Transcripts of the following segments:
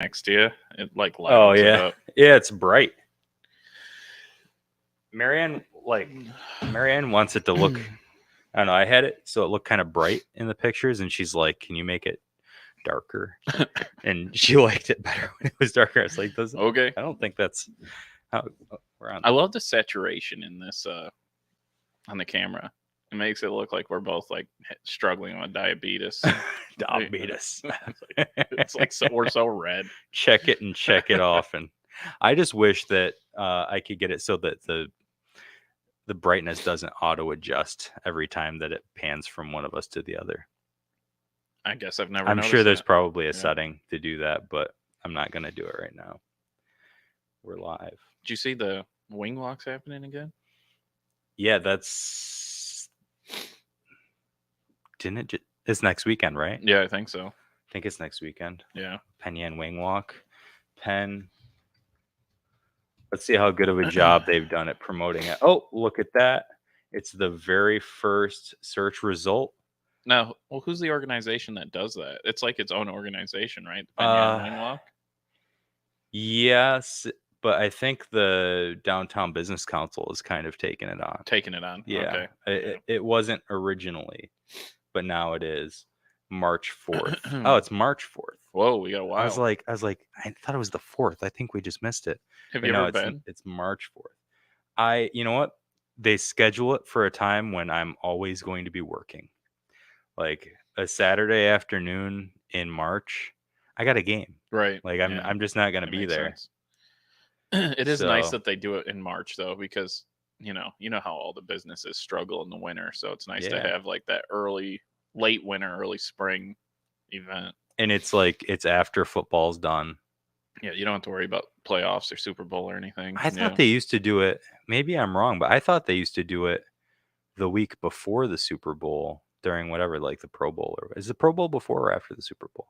next to you. It like Oh lightens it yeah, up. yeah, it's bright. Marianne wants it to look. I don't know. I had it so it looked kind of bright in the pictures, and she's like, "Can you make it darker?" And she liked it better when it was darker. I was like, "Doesn't?" Okay. I don't think that's how we're on. I love the saturation in this on the camera. It makes it look like we're both like struggling with diabetes. Diabetes. It's like so, we're so red. Check it and check it off, and I just wish that I could get it so that the brightness doesn't auto adjust every time that it pans from one of us to the other. I guess I've never. I'm sure there's that. probably a setting to do that, but I'm not gonna do it right now. We're live. Did you see the wing walks happening again? Yeah, that's didn't it? It's next weekend, right? Yeah, I think so. I think it's next weekend. Yeah. Penn Yan Wing Walk. Penn. Let's see how good of a job they've done at promoting it. Oh, look at that. It's the very first search result. Now, well, who's the organization that does that? It's like its own organization, right? The Penn Yan Wing Walk? Yes, but I think the Downtown Business Council is kind of taking it on. Yeah. Okay. It wasn't originally, but now it is. March 4th. Oh, it's March 4th. Whoa, we got a while. I was like, I thought it was the 4th. I think we just missed it. Have you ever been? It's March 4th. You know what? They schedule it for a time when I'm always going to be working. Like a Saturday afternoon in March, I got a game. Right. Like I'm just not going to be there. It is nice that they do it in March though, because you know how all the businesses struggle in the winter, so it's nice to have like that late winter, early spring event. And it's like it's after football's done. Yeah, you don't have to worry about playoffs or Super Bowl or anything. I thought they used to do it. Maybe I'm wrong, but I thought they used to do it the week before the Super Bowl during whatever, like the Pro Bowl. Or is the Pro Bowl before or after the Super Bowl?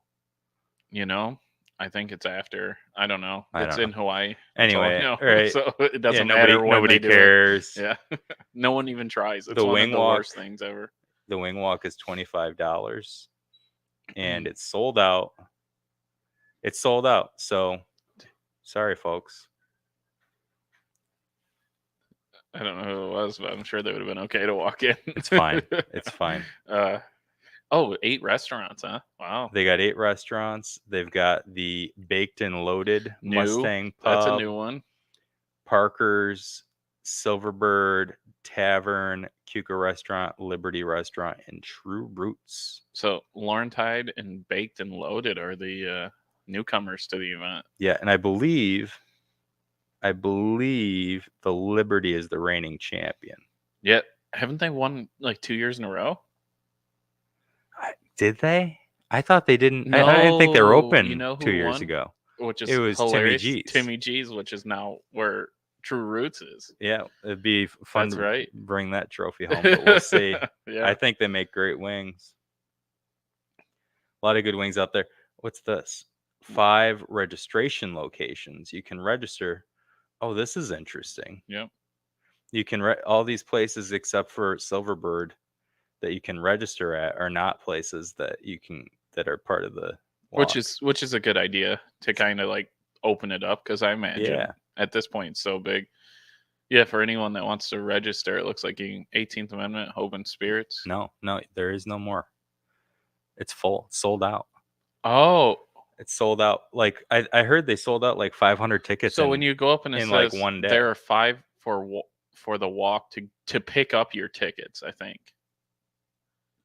I think it's after. I don't know. It's in Hawaii. Anyway, right. So it doesn't matter when nobody cares. Yeah, no one even tries. It's the one wing of the walk, worst things ever. The wing walk is $25, and it's sold out. It's sold out. So, sorry, folks. I don't know who it was, but I'm sure they would have been okay to walk in. It's fine. It's fine. 8 restaurants, huh? Wow. They got 8 restaurants. They've got the Baked and Loaded Mustang Pub. That's a new one. Parker's, Silverbird, Tavern, Cuca Restaurant, Liberty Restaurant, and True Roots. So Laurentide and Baked and Loaded are the newcomers to the event. Yeah, and I believe the Liberty is the reigning champion. Yeah, haven't they won like 2 years in a row? Did they? I thought they didn't. No, I didn't think they were open 2 years ago. Which is it was hilarious. Timmy G's, which is now where True Roots is. Yeah, it'd be fun to bring that trophy home, but we'll see. Yeah. I think they make great wings. A lot of good wings out there. What's this? 5 registration locations. You can register. Oh, this is interesting. Yep. You can all these places except for Silverbird that you can register at are not places that are part of the walk. Which is a good idea to kind of like open it up, because I imagine at this point it's so big. Yeah, for anyone that wants to register, it looks like 18th Amendment, Hope and Spirits. No, there is no more. It's full. It's sold out. Oh. It's sold out. Like I heard they sold out like 500 tickets. So when you go up and it says like one day, there are 5 for the walk to pick up your tickets, I think.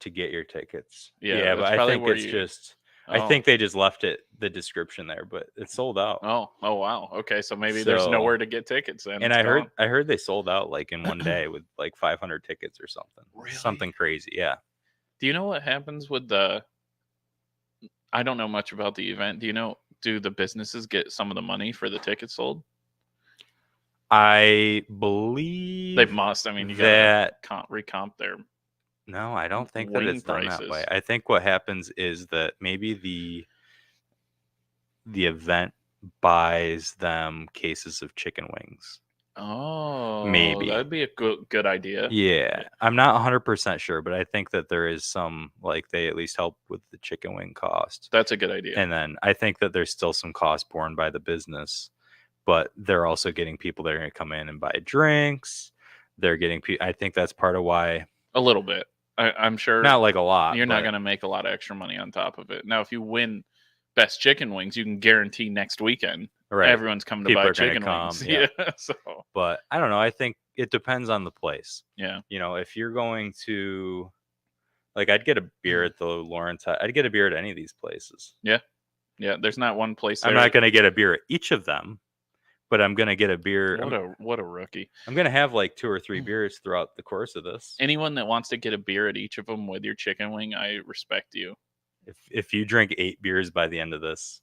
To get your tickets. Yeah, but I think it's just I think they just left the description there, but it's sold out. Oh wow. Okay, so maybe there's nowhere to get tickets then. And I heard they sold out like in one day with like 500 tickets or something. Really? Something crazy, yeah. Do you know what happens with I don't know much about the event. Do the businesses get some of the money for the tickets sold? I believe they must. I mean, you gotta recomp their. No, I don't think that it's done that way. I think what happens is that maybe the event buys them cases of chicken wings. Oh, Maybe. that'd be a good idea. Yeah. I'm not 100% sure, but I think that there is some, like, they at least help with the chicken wing cost. That's a good idea. And then I think that there's still some cost borne by the business, but they're also getting people that are going to come in and buy drinks. They're getting I think that's part of why. A little bit. I'm sure Not like a lot. you're not but going to make a lot of extra money on top of it. Now, if you win best chicken wings, you can guarantee next weekend right. everyone's coming to People buy are gonna chicken come, wings. yeah. So But I don't know. I think it depends on the place. yeah. You know, if you're going to, like, I'd get a beer at the Lawrence. I'd get a beer at any of these places. Yeah. Yeah. There's not one place there. I'm not going to get a beer at each of them, but I'm going to get a beer. What a rookie. I'm going to have like 2 or 3 beers throughout the course of this. Anyone that wants to get a beer at each of them with your chicken wing, I respect you. If you drink 8 beers by the end of this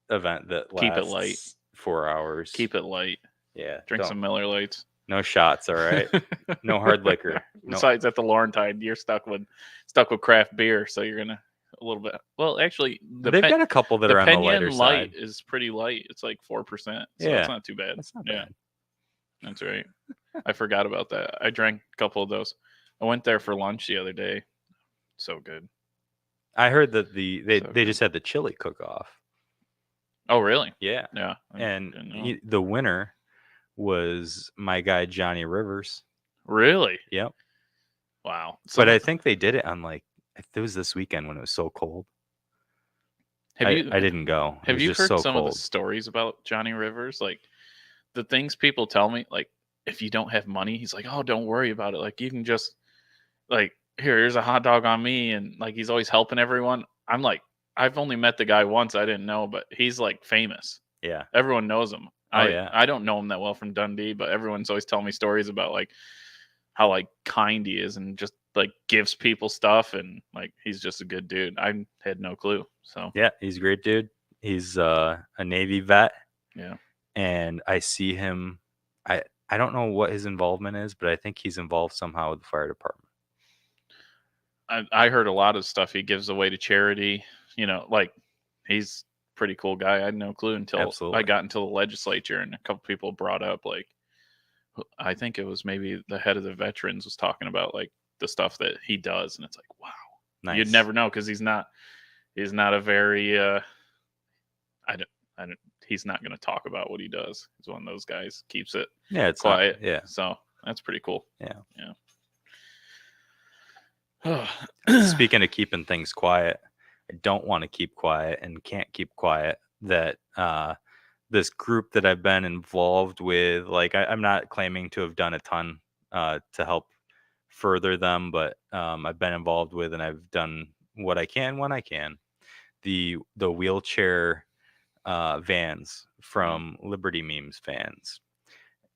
event that lasts keep it light. 4 hours. Keep it light. Yeah. Drink some Miller Lights. No shots, all right? No hard liquor. Besides, at the Laurentide, you're stuck with craft beer, so you're gonna a little bit. Well, actually, they've got a couple that are on the lighter light side. is pretty light. It's like 4%, so yeah, it's not too bad. That's not bad. That's right. I forgot about that. I drank a couple of those. I went there for lunch the other day. So good. I heard that they just had the chili cook-off. Oh, really? Yeah. Yeah. And the winner was my guy Johnny Rivers. Really? Yep. Wow. But I think they did it on it was this weekend when it was so cold. I didn't go. Have you heard some cold. of the stories about Johnny Rivers? Like the things people tell me, like if you don't have money, he's like, oh, don't worry about it. Like you can just like here's a hot dog on me, and like he's always helping everyone. I'm like, I've only met the guy once. I didn't know, but he's like famous. Yeah. Everyone knows him. Yeah. I don't know him that well from Dundee, but everyone's always telling me stories about like how like kind he is and just like gives people stuff, and like he's just a good dude. I had no clue. So yeah, he's a great dude. He's a Navy vet. Yeah. And I see him. I don't know what his involvement is, but I think he's involved somehow with the fire department. I heard a lot of stuff he gives away to charity. You know, like he's pretty cool guy. I had no clue until I got into the legislature, and a couple people brought up like I think it was maybe the head of the veterans was talking about like the stuff that he does, and it's like wow, nice. You'd never know because he's not a very he's not going to talk about what he does. He's one of those guys keeps it it's quiet. Yeah, so that's pretty cool. Yeah. Speaking of keeping things quiet, I don't want to keep quiet and can't keep quiet that this group that I've been involved with, like I'm not claiming to have done a ton to help further them, but I've been involved with and I've done what I can when I can. The wheelchair vans from Liberty Memes fans.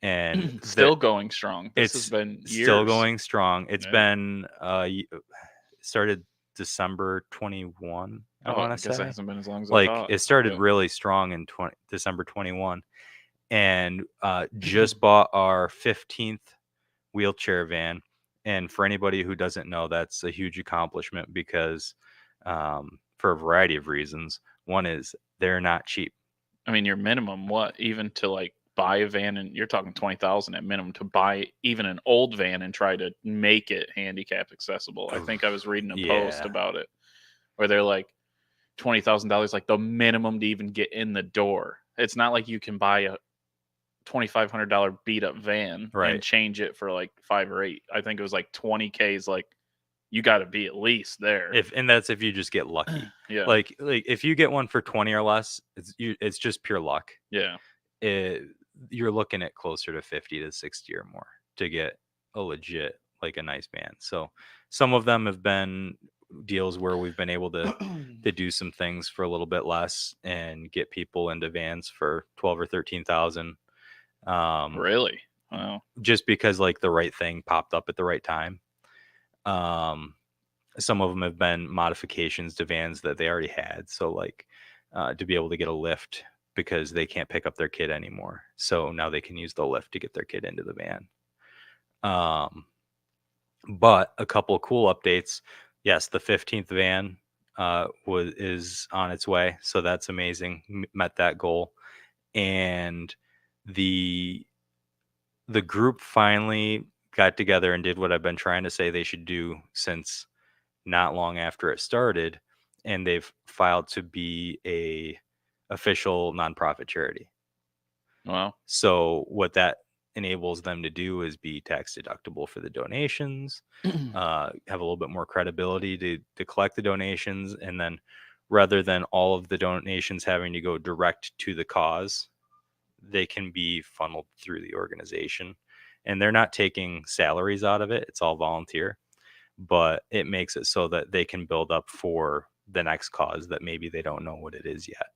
And still going strong. This has been years. Still going strong. It's been started December 21. I want to say. It hasn't been as long as I thought. It started really strong in December 21, and just bought our 15th wheelchair van. And for anybody who doesn't know, that's a huge accomplishment because for a variety of reasons. One is they're not cheap. I mean, your minimum, even to like buy a van, and you're talking 20,000 at minimum to buy even an old van and try to make it handicap accessible. I think I was reading a post about it where they're like $20,000, like the minimum to even get in the door. It's not like you can buy a $2,500 beat up van and change it for like 5 or 8. I think it was like 20K is like you got to be at least there. And that's if you just get lucky. Yeah. Like if you get one for 20 or less, it's just pure luck. Yeah. You're looking at closer to 50 to 60 or more to get a legit, like a nice van. So some of them have been deals where we've been able to do some things for a little bit less and get people into vans for 12 or 13,000. Really? Wow. Just because like the right thing popped up at the right time. Some of them have been modifications to vans that they already had. So like to be able to get a lift because they can't pick up their kid anymore. So now they can use the lift to get their kid into the van. But a couple of cool updates. Yes, the 15th van is on its way. So that's amazing. Met that goal. And the group finally got together and did what I've been trying to say they should do since not long after it started, and they've filed to be a official nonprofit charity. Wow. So what that enables them to do is be tax deductible for the donations, have a little bit more credibility to collect the donations, and then rather than all of the donations having to go direct to the cause, they can be funneled through the organization. And they're not taking salaries out of it. It's all volunteer, but it makes it so that they can build up for the next cause that maybe they don't know what it is yet.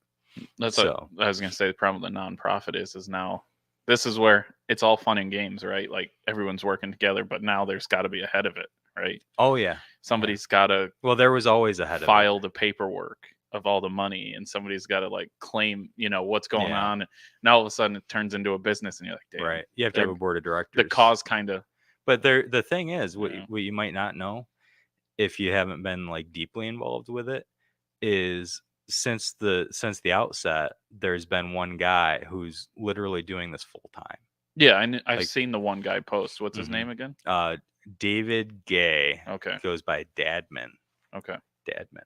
That's what I was going to say. The problem with the nonprofit is now this is where it's all fun and games, right? Like everyone's working together, but now there's got to be a head of it, right? Oh yeah. Somebody's got to. Well, there was always a head of it. File the paperwork of all the money, and somebody's got to like claim, what's going on. And now all of a sudden it turns into a business, and you're like, damn, right? You have to have a board of directors. The cause kind of. But the thing is, what you might not know, if you haven't been like deeply involved with it, is since the outset, there's been one guy who's literally doing this full time. Yeah, I've seen the one guy post. What's his name again? David Gay. Okay. Goes by Dadman. Okay. Dadman.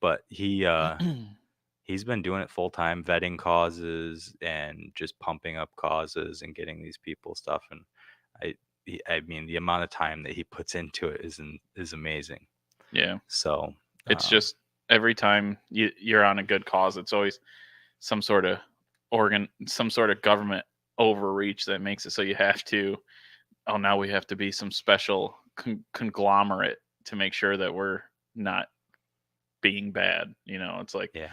But he's been doing it full time, vetting causes and just pumping up causes and getting these people stuff. And I mean, the amount of time that he puts into it is amazing. Yeah. So it's just every time you're on a good cause, it's always some sort of government overreach that makes it so you have to. Oh, now we have to be some special conglomerate to make sure that we're not being bad. It's like, it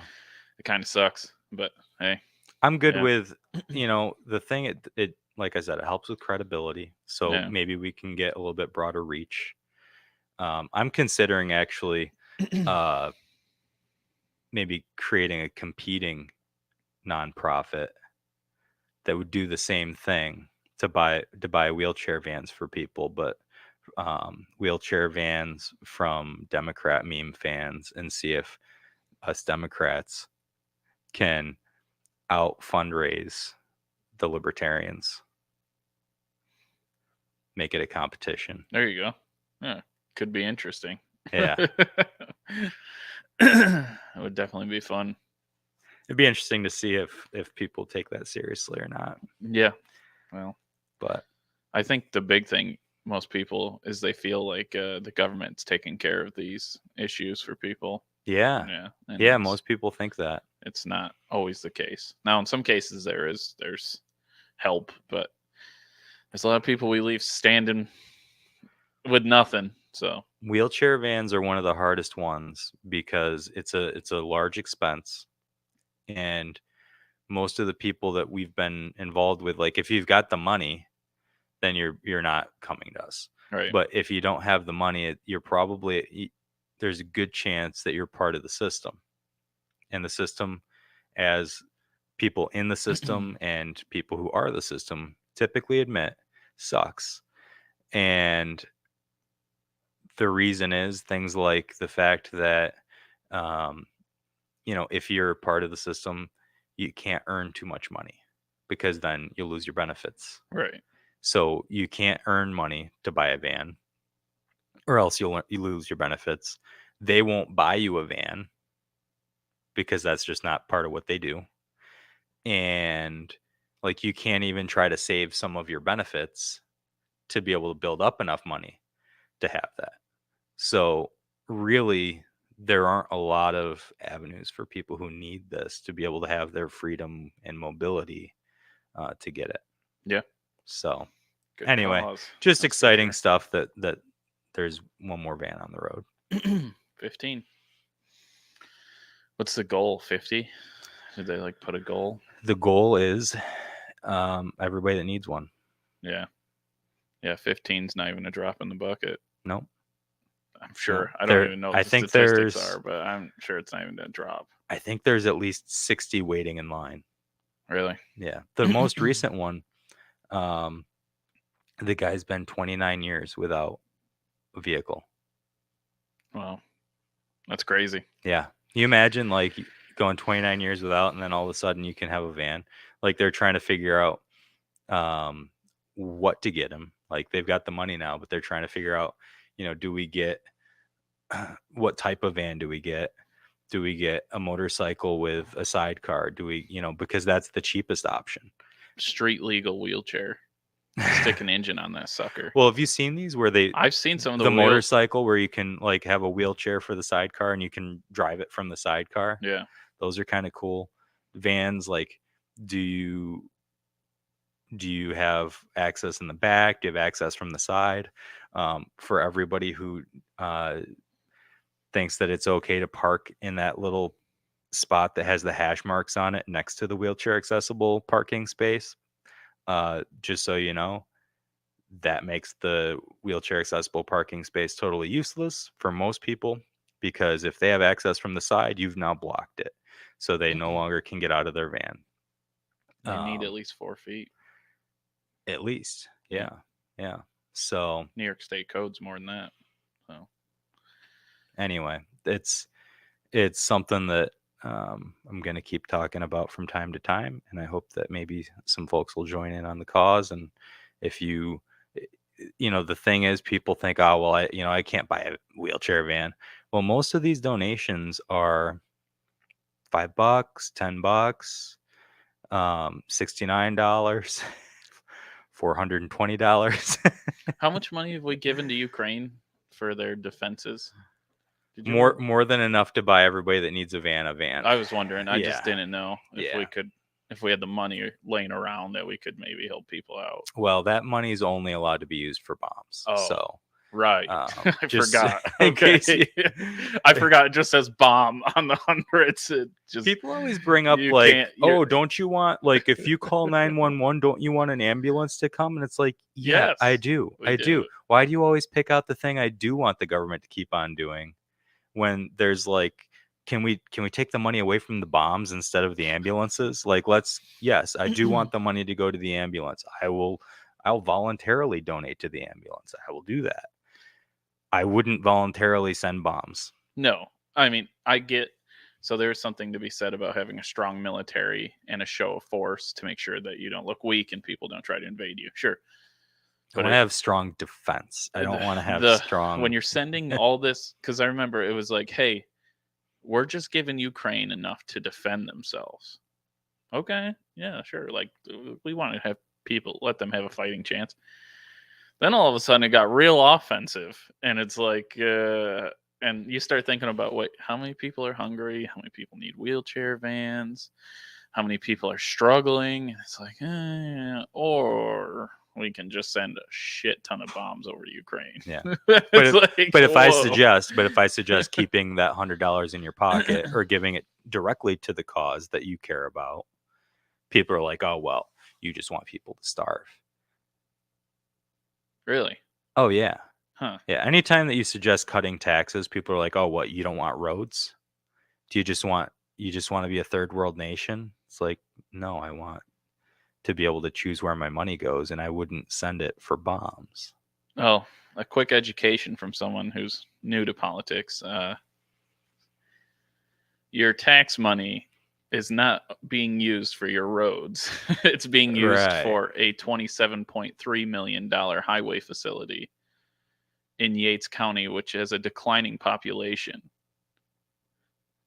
kind of sucks, but hey, I'm good with, the thing. It like I said, it helps with credibility. So maybe we can get a little bit broader reach. I'm considering actually, maybe creating a competing nonprofit that would do the same thing to buy wheelchair vans for people, but wheelchair vans from Democrat meme fans, and see if us Democrats can out fundraise the libertarians. Make it a competition. There you go. Yeah, could be interesting. Yeah. It would definitely be fun. It'd be interesting to see if people take that seriously or not. Yeah. Well, but I think the big thing, most people, is they feel like the government's taking care of these issues for people. Yeah. Yeah. Most people think that. It's not always the case. Now, in some cases, there's help, but there's a lot of people we leave standing with nothing. So wheelchair vans are one of the hardest ones because it's a large expense, and most of the people that we've been involved with, like if you've got the money, then you're not coming to us. Right. But if you don't have the money, you're probably, there's a good chance that you're part of the system, and the system, as people in the system and people who are the system typically admit, sucks. And the reason is things like the fact that, if you're part of the system, you can't earn too much money because then you'll lose your benefits. Right. So you can't earn money to buy a van, or else you lose your benefits. They won't buy you a van because that's just not part of what they do. And like, you can't even try to save some of your benefits to be able to build up enough money to have that. So really, there aren't a lot of avenues for people who need this to be able to have their freedom and mobility to get it. Yeah. So good anyway, cause. Just that's exciting stuff that there's one more van on the road. 15. What's the goal? 50? Did they like put a goal? The goal is everybody that needs one. Yeah. Yeah, 15's not even a drop in the bucket. Nope. I'm sure. I don't even know what the statistics are, but I'm sure it's not even a drop. I think there's at least 60 waiting in line. Really? Yeah. The most recent one, the guy's been 29 years without a vehicle. Wow. That's crazy. Yeah. You imagine like going 29 years without, and then all of a sudden you can have a van. Like they're trying to figure out what to get them. Like they've got the money now, but they're trying to figure out, do we get what type of van do we get? Do we get a motorcycle with a sidecar? Do we, because that's the cheapest option. Street legal wheelchair. Stick an engine on that sucker. Well, have you seen these where I've seen some of the motorcycle where you can like have a wheelchair for the sidecar and you can drive it from the sidecar? Yeah. Those are kind of cool. Vans, like, do you have access in the back? Do you have access from the side? For everybody who thinks that it's okay to park in that little spot that has the hash marks on it next to the wheelchair accessible parking space, just so you know, that makes the wheelchair accessible parking space totally useless for most people, because if they have access from the side, you've now blocked it, so they no longer can get out of their van. They need at least 4 feet. At least, yeah. So New York State code's more than that. So anyway, it's something that I'm going to keep talking about from time to time, and I hope that maybe some folks will join in on the cause. And if you the thing is, people think, oh, well, I can't buy a wheelchair van. Well, most of these donations are $5, $10, $69, $420. How much money have we given to Ukraine for their defenses? More than enough to buy everybody that needs a van. I was wondering. I just didn't know if we had the money laying around that we could maybe help people out. Well, that money is only allowed to be used for bombs. Oh, so right. I forgot. Okay. I forgot. It just says bomb on the hundreds. People always bring up like, oh, don't you want, like, if you call 911, don't you want an ambulance to come? And it's like, yeah, yes, I do. I do. Why do you always pick out the thing I do want the government to keep on doing, when there's like, can we take the money away from the bombs instead of the ambulances? Like, yes, I do want the money to go to the ambulance. I'll voluntarily donate to the ambulance. I will do that. I wouldn't voluntarily send bombs. No, I mean, so there's something to be said about having a strong military and a show of force to make sure that you don't look weak and people don't try to invade you. Sure. But I want to have strong defense. I don't want to have strong. When you're sending all this, because I remember it was like, hey, we're just giving Ukraine enough to defend themselves. Okay, yeah, sure. Like, we want to have people, let them have a fighting chance. Then all of a sudden it got real offensive, and it's like, and you start thinking about, wait, how many people are hungry? How many people need wheelchair vans? How many people are struggling? And it's like, or we can just send a shit ton of bombs over to Ukraine. Yeah. But if I suggest keeping that $100 in your pocket or giving it directly to the cause that you care about, people are like, oh, well, you just want people to starve. Really? Oh, yeah. Huh. Yeah. Anytime that you suggest cutting taxes, people are like, oh, what? You don't want roads? Do you just want to be a third world nation? It's like, no, I want to be able to choose where my money goes, and I wouldn't send it for bombs. Oh, a quick education from someone who's new to politics. Your tax money is not being used for your roads. It's being used for a $27.3 million highway facility in Yates County, which has a declining population.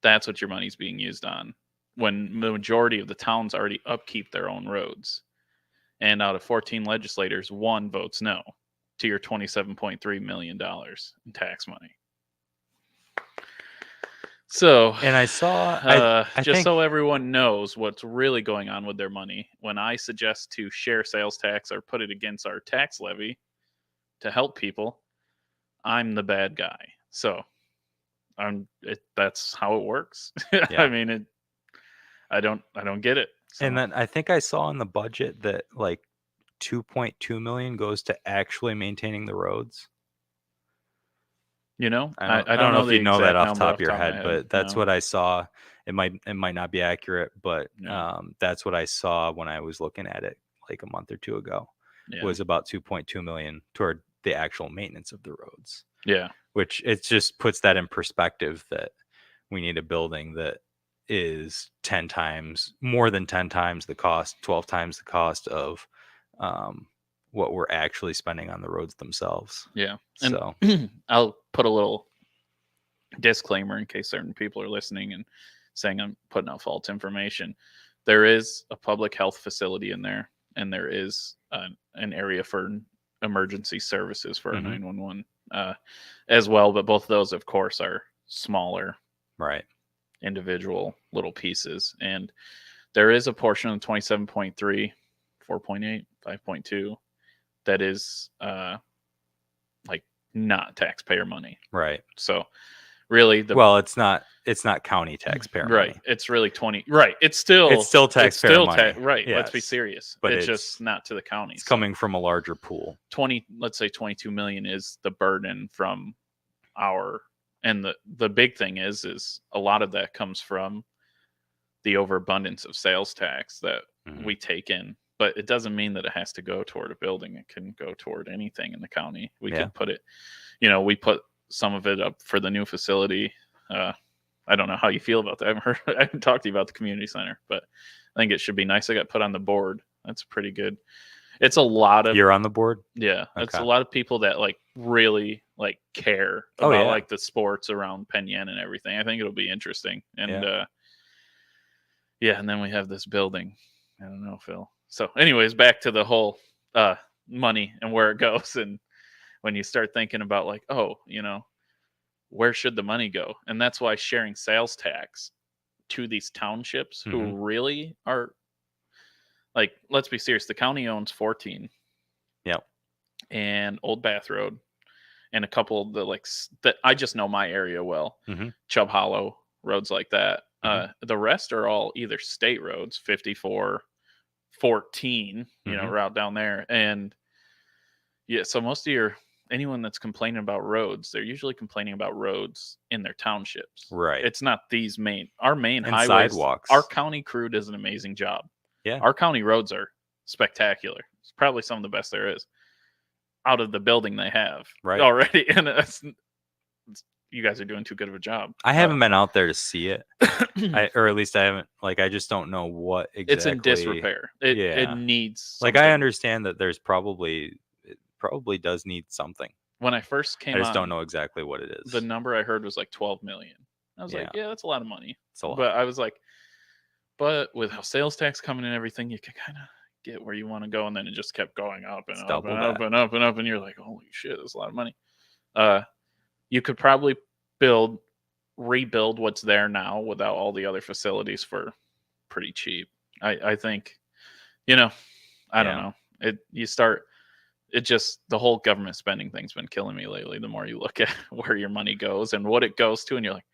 That's what your money's being used on, when the majority of the towns already upkeep their own roads. And out of 14 legislators, 1 votes no to your $27.3 million in tax money. So, and I saw, so everyone knows what's really going on with their money, when I suggest to share sales tax or put it against our tax levy to help people, I'm the bad guy. So that's how it works. Yeah. I mean, I don't get it. So. And then I think I saw in the budget that like $2.2 million goes to actually maintaining the roads. I don't know if you know that off the top of your head, but that's what I saw. It might not be accurate, but that's what I saw when I was looking at it like a month or two ago. Yeah. Was about $2.2 million toward the actual maintenance of the roads. Yeah. Which it just puts that in perspective, that we need a building that is more than 10 times the cost, 12 times the cost of what we're actually spending on the roads themselves. Yeah. So I'll put a little disclaimer in case certain people are listening and saying I'm putting out false information. There is a public health facility in there, and there is an area for emergency services for a 911 as well. But both of those, of course, are smaller, right, individual little pieces. And there is a portion of 27.3, 4.8, 5.2 that is like not taxpayer money. right. So really, it's not county taxpayer right. money. It's really 20. Right. It's still taxpayer money. Right. Yes. Let's be serious. But it's just not to the county. It's coming from a larger pool. Let's say 22 million is the burden from our, and the big thing is a lot of that comes from the overabundance of sales tax that we take in. But it doesn't mean that it has to go toward a building. It can go toward anything in the county. We could put it, we put some of it up for the new facility. I don't know how you feel about that. I haven't talked to you about the community center, but I think it should be nice. I got put on the board. That's pretty good. It's a lot of. You're on the board? Yeah. Okay. It's a lot of people that really care about the sports around Penn Yan and everything. I think it'll be interesting. And and then we have this building. I don't know, Phil. So anyways, back to the whole money and where it goes. And when you start thinking about where should the money go? And that's why sharing sales tax to these townships who really are let's be serious. The county owns 14. Yep. And Old Bath Road and a couple of the that I just know my area well. Chubb Hollow, roads like that. The rest are all either state roads, 54, 14, route down there. And so most of anyone that's complaining about roads, they're usually complaining about roads in their townships. Right. It's not our main and highways. Sidewalks. Our county crew does an amazing job. Yeah. Our county roads are spectacular. It's probably some of the best there is out of the building they have already. And you guys are doing too good of a job. I haven't been out there to see it. Or at least I haven't, I just don't know what exactly. It's in disrepair. It needs something. I understand that it probably does need something. When I first came I just don't know exactly what it is. The number I heard was 12 million. I was that's a lot of money. It's a lot. But I was but with how sales tax coming and everything, you can kind of get where you want to go. And then it just kept going up and up and up and up and up. And you're like, holy shit, that's a lot of money. You could probably rebuild what's there now without all the other facilities for pretty cheap. I think, I don't know. The whole government spending thing's been killing me lately. The more you look at where your money goes and what it goes to, and you're like,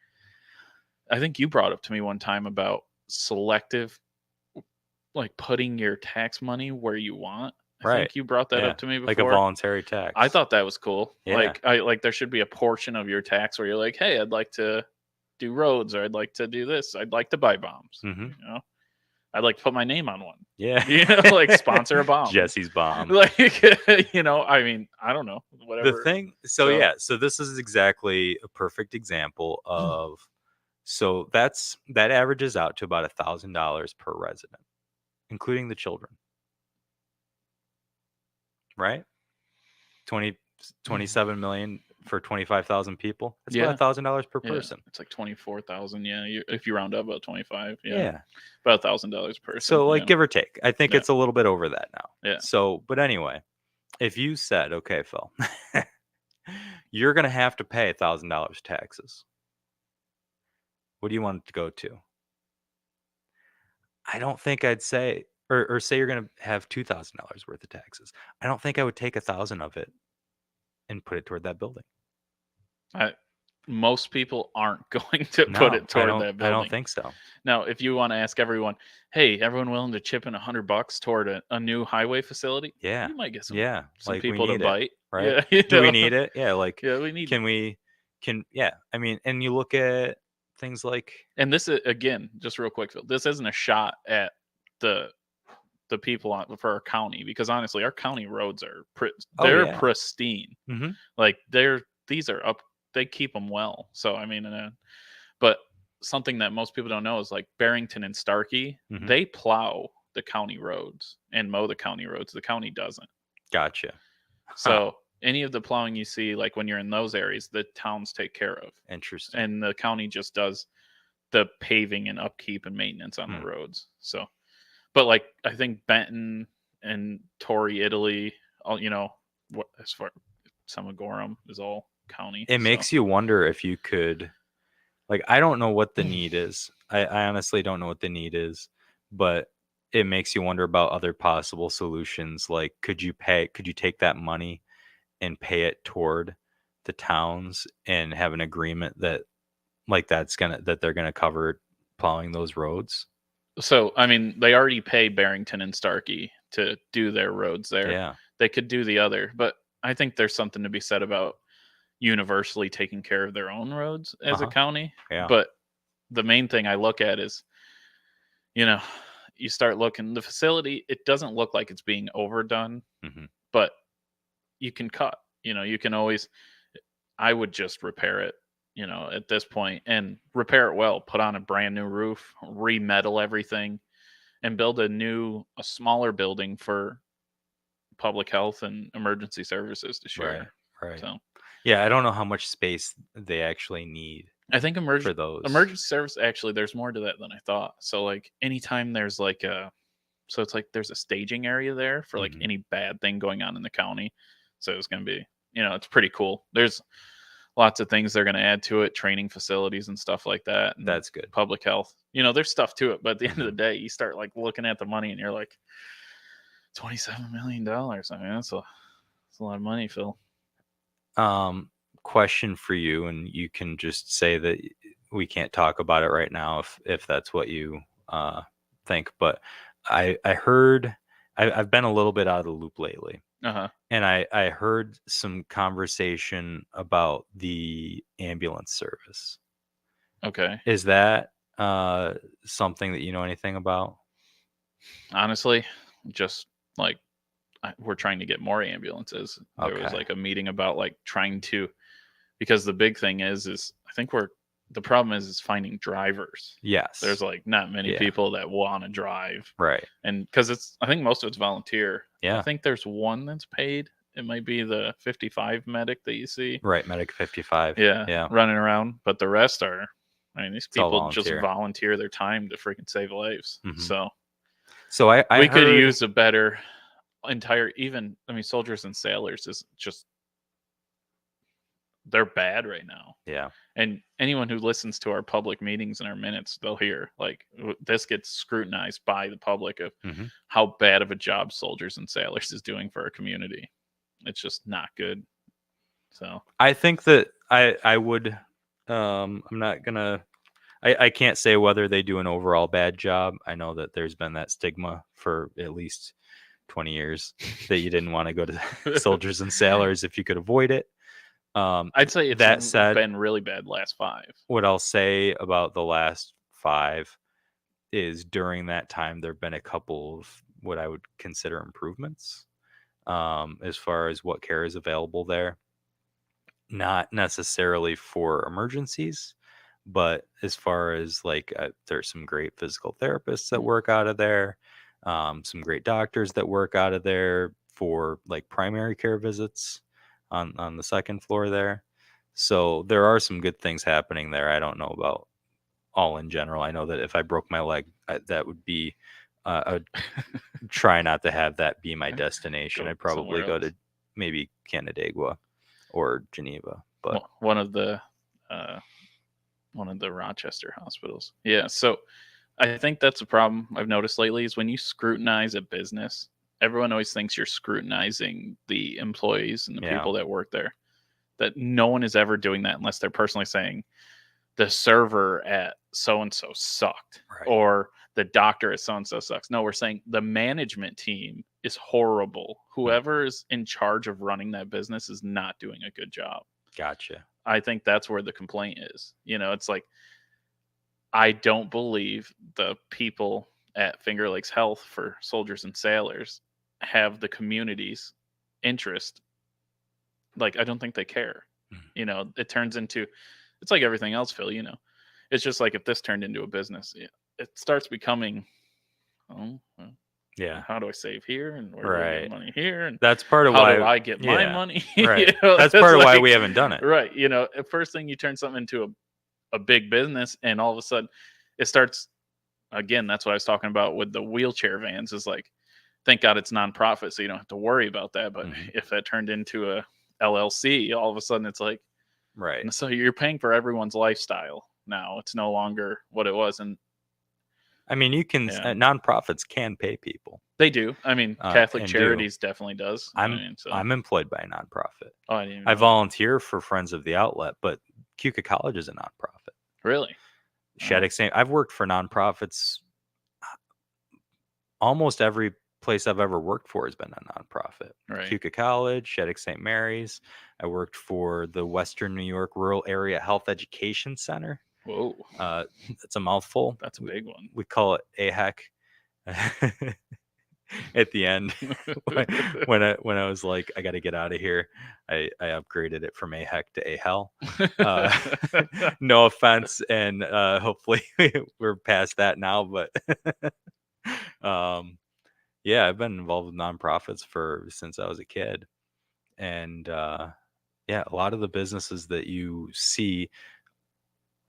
I think you brought up to me one time about selective, putting your tax money where you want. I think you brought that up to me before. Like a voluntary tax. I thought that was cool. Yeah. There should be a portion of your tax where you're like, hey, I'd like to do roads, or I'd like to do this. I'd like to buy bombs. I'd like to put my name on one. Yeah. Sponsor a bomb. Jesse's bomb. I mean, I don't know. Whatever. The thing. So this is exactly a perfect example of. So that averages out to about $1,000 per resident, including the children. Right? 27 million for 25,000 people. That's about $1,000 per person. It's 24,000. Yeah, if you round up about 25. Yeah. About $1,000 per person. So give or take. I think it's a little bit over that now. Yeah. So, but anyway, if you said, okay, Phil, you're going to have to pay $1,000 taxes. What do you want it to go to? I don't think I'd say, or say you're going to have $2,000 worth of taxes. I don't think I would take 1,000 of it and put it toward that building. Most people aren't going to put it toward that building. I don't think so. Now, if you want to ask everyone, hey, everyone willing to chip in $100 toward a new highway facility? Yeah. You might get some people to bite. Right? Yeah, do we need it? Yeah. we need it. I mean, and you look at things like. And this is, again, just real quick, Phil, this isn't a shot at the people for our county, because honestly, our county roads are pristine. These are up. They keep them well. So I mean, but something that most people don't know is Barrington and Starkey. They plow the county roads and mow the county roads. The county doesn't. Gotcha. So any of the plowing you see, like when you're in those areas, the towns take care of. Interesting. And the county just does the paving and upkeep and maintenance on the roads. So, but like I think Benton and Torrey, Italy, all what as far Samagorum is all county. It makes you wonder if you could, like, I don't know what the need is. I honestly don't know what the need is, but it makes you wonder about other possible solutions. Like, could you take that money and pay it toward the towns and have an agreement that like that they're gonna cover plowing those roads? So I mean, they already pay Barrington and Starkey to do their roads there. Yeah. They could do the other, but I think there's something to be said about universally taking care of their own roads as a county. Yeah. But the main thing I look at is, you start looking, the facility, it doesn't look like it's being overdone, but you can cut, you can always, I would just repair it, at this point and repair it well, put on a brand new roof, remetal everything and build a smaller building for public health and emergency services to share. Right. So, yeah, I don't know how much space they actually need. I think for those emergency service, actually, there's more to that than I thought. So, like, anytime there's like it's like there's a staging area there for like any bad thing going on in the county. So it's going to be, it's pretty cool. There's lots of things they're going to add to it, training facilities and stuff like that. And that's good. Public health, there's stuff to it. But at the end of the day, you start like looking at the money and you're like, $27 million. I mean, that's a lot of money, Phil. Question for you, and you can just say that we can't talk about it right now if that's what you think. But I heard I've been a little bit out of the loop lately, and I heard some conversation about the ambulance service. Okay, is that something that you know anything about? Honestly, just like we're trying to get more ambulances. There was like a meeting about like trying to, because the big thing is I think the problem is finding drivers. Yes. There's like not many people that want to drive. Right. And because I think most of it's volunteer. Yeah. I think there's one that's paid. It might be the 55 medic that you see. Right. Medic 55. Yeah. Running around. But the rest these people just volunteer. Volunteer their time to freaking save lives. So we could use a better soldiers and sailors is just, they're bad right now. Yeah. And anyone who listens to our public meetings and our minutes, they'll hear like this gets scrutinized by the public of how bad of a job soldiers and sailors is doing for our community. It's just not good. So I think that I would, I'm not gonna, I can't say whether they do an overall bad job. I know that there's been that stigma for at least 20 years that you didn't want to go to soldiers and sailors if you could avoid it. I'd say it's been really bad last 5. What I'll say about the last 5 is during that time there have been a couple of what I would consider improvements as far as what care is available there. Not necessarily for emergencies, but as far as like there's some great physical therapists that work out of there, some great doctors that work out of there for like primary care visits on the second floor there. So there are some good things happening there. I don't know about all in general. I know that if I broke my leg, that would be I'd try not to have that be my destination. I'd probably go to maybe Canandaigua or Geneva, but one of the Rochester hospitals. Yeah. So I think that's a problem I've noticed lately is when you scrutinize a business, everyone always thinks you're scrutinizing the employees and the people that work there. That no one is ever doing that unless they're personally saying the server at so-and-so sucked or the doctor at so-and-so sucks. No, we're saying the management team is horrible. Whoever is in charge of running that business is not doing a good job. Gotcha. I think that's where the complaint is. It's like, I don't believe the people at Finger Lakes Health for soldiers and sailors have the community's interest. Like, I don't think they care. It turns into, it's like everything else, Phil, it's just like if this turned into a business, it starts becoming, And how do I save here? And where do I Right. get money here? And that's part of how why. do I get my money? Right. You know, That's it's part of why like- we haven't done it. Right. You know, at first thing you turn something into a big business, and all of a sudden it starts again. That's what I was talking about with the wheelchair vans. Is like, thank God it's nonprofit, so you don't have to worry about that. But if that turned into a LLC, all of a sudden it's like, Right. so you're paying for everyone's lifestyle now. It's no longer what it was. And I mean, you can nonprofits can pay people. They do. I mean, Catholic Charities definitely does. I'm employed by a nonprofit. Oh, I didn't even I know volunteer for Friends of the Outlet, but Keuka College is a nonprofit. Really? Shattuck St. I've worked for nonprofits. Almost every place I've ever worked for has been a nonprofit. Right. Keuka College, Shattuck St. Mary's. I worked for the Western New York Rural Area Health Education Center. Whoa. It's a mouthful. That's a big one. We call it AHEC. At the end, when I was like, I got to get out of here, I upgraded it from AHEC to AHEL. No offense, and hopefully we're past that now. But yeah, I've been involved with nonprofits since I was a kid, and yeah, a lot of the businesses that you see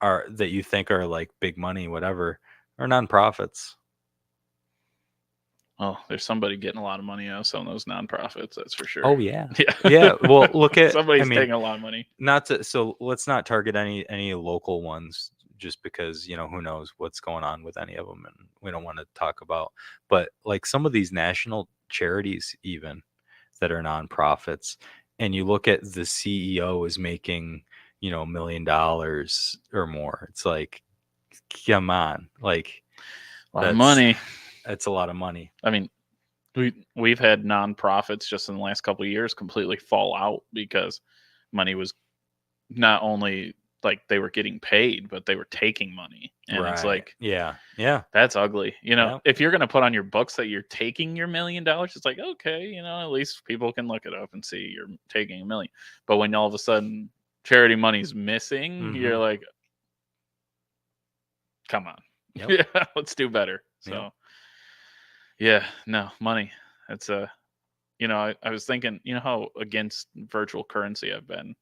that you think are like big money, whatever, are nonprofits. Oh, there's somebody getting a lot of money out of some of those nonprofits. That's for sure. Oh yeah, yeah. Well, look at somebody's taking a lot of money. So let's not target any local ones, just because who knows what's going on with any of them, and we don't want to talk about. But like some of these national charities, even that are nonprofits, and you look at the CEO is making $1 million or more. It's like, come on, like a lot of money. It's a lot of money. I mean, we've had nonprofits just in the last couple of years completely fall out because money was not only like they were getting paid, but they were taking money. And it's like, yeah, that's ugly. If you're going to put on your books that you're taking your $1 million, it's like, okay, at least people can look it up and see you're taking $1 million. But when all of a sudden charity money's missing, you're like, come on. Yep. Yeah, let's do better. So yeah, no, money. It's I was thinking, how against virtual currency I've been.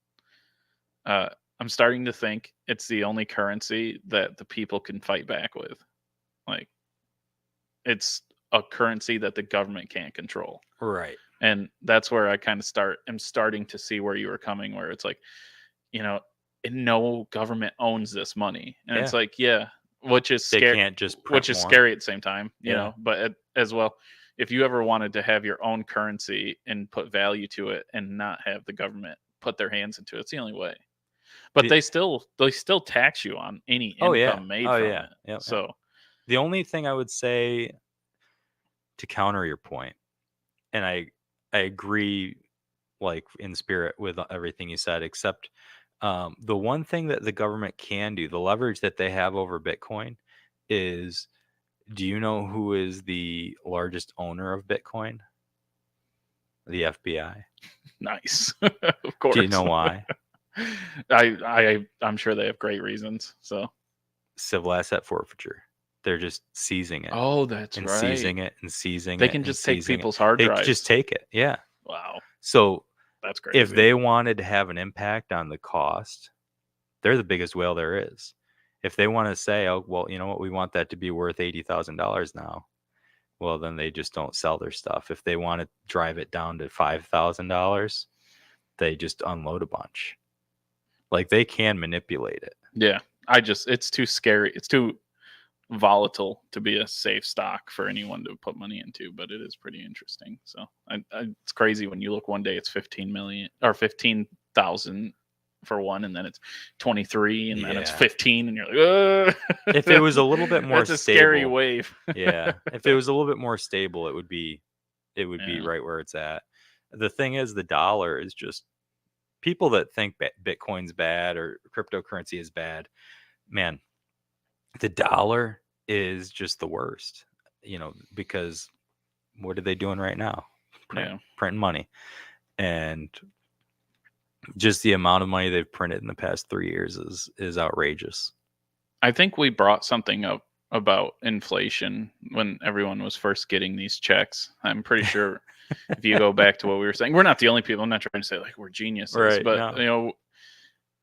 I'm starting to think it's the only currency that the people can fight back with. Like, it's a currency that the government can't control. Right. And that's where I kind of am starting to see where you were coming, where it's like, no government owns this money. And it's like, yeah, which is scary. They can't just which is scary at the same time, you know, but as well, if you ever wanted to have your own currency and put value to it and not have the government put their hands into it, it's the only way. But they still tax you on any income made from it. Yep. So the only thing I would say to counter your point, and I agree, like in spirit, with everything you said, except the one thing that the government can do, the leverage that they have over Bitcoin, is, do you know who is the largest owner of Bitcoin? The FBI. Nice. Of course. Do you know why? I'm sure they have great reasons. So civil asset forfeiture. They're just seizing it. Oh, that's and right. Seizing it and seizing they it. They can just take people's it. hard drives. They can just take it. Yeah. Wow. So that's crazy. If they wanted to have an impact on the cost, they're the biggest whale there is. If they want to say, oh, well, you know what, we want that to be worth $80,000 now, well, then they just don't sell their stuff. If they want to drive it down to $5,000, they just unload a bunch. Like, they can manipulate it. Yeah. It's too scary. It's too volatile to be a safe stock for anyone to put money into, but it is pretty interesting. So it's crazy when you look one day, it's 15 million or 15,000 for one, and then it's 23, and then it's 15, and you're like, ugh. If it was a little bit more That's a stable, scary wave. Yeah. If it was a little bit more stable, it would be right where it's at. The thing is, the dollar is just, people that think Bitcoin's bad or cryptocurrency is bad, man, the dollar is just the worst, because what are they doing right now? Printing money. And just the amount of money they've printed in the past 3 years is outrageous. I think we brought something up about inflation when everyone was first getting these checks. I'm pretty sure if you go back to what we were saying, we're not the only people. I'm not trying to say like we're geniuses, Right, but no.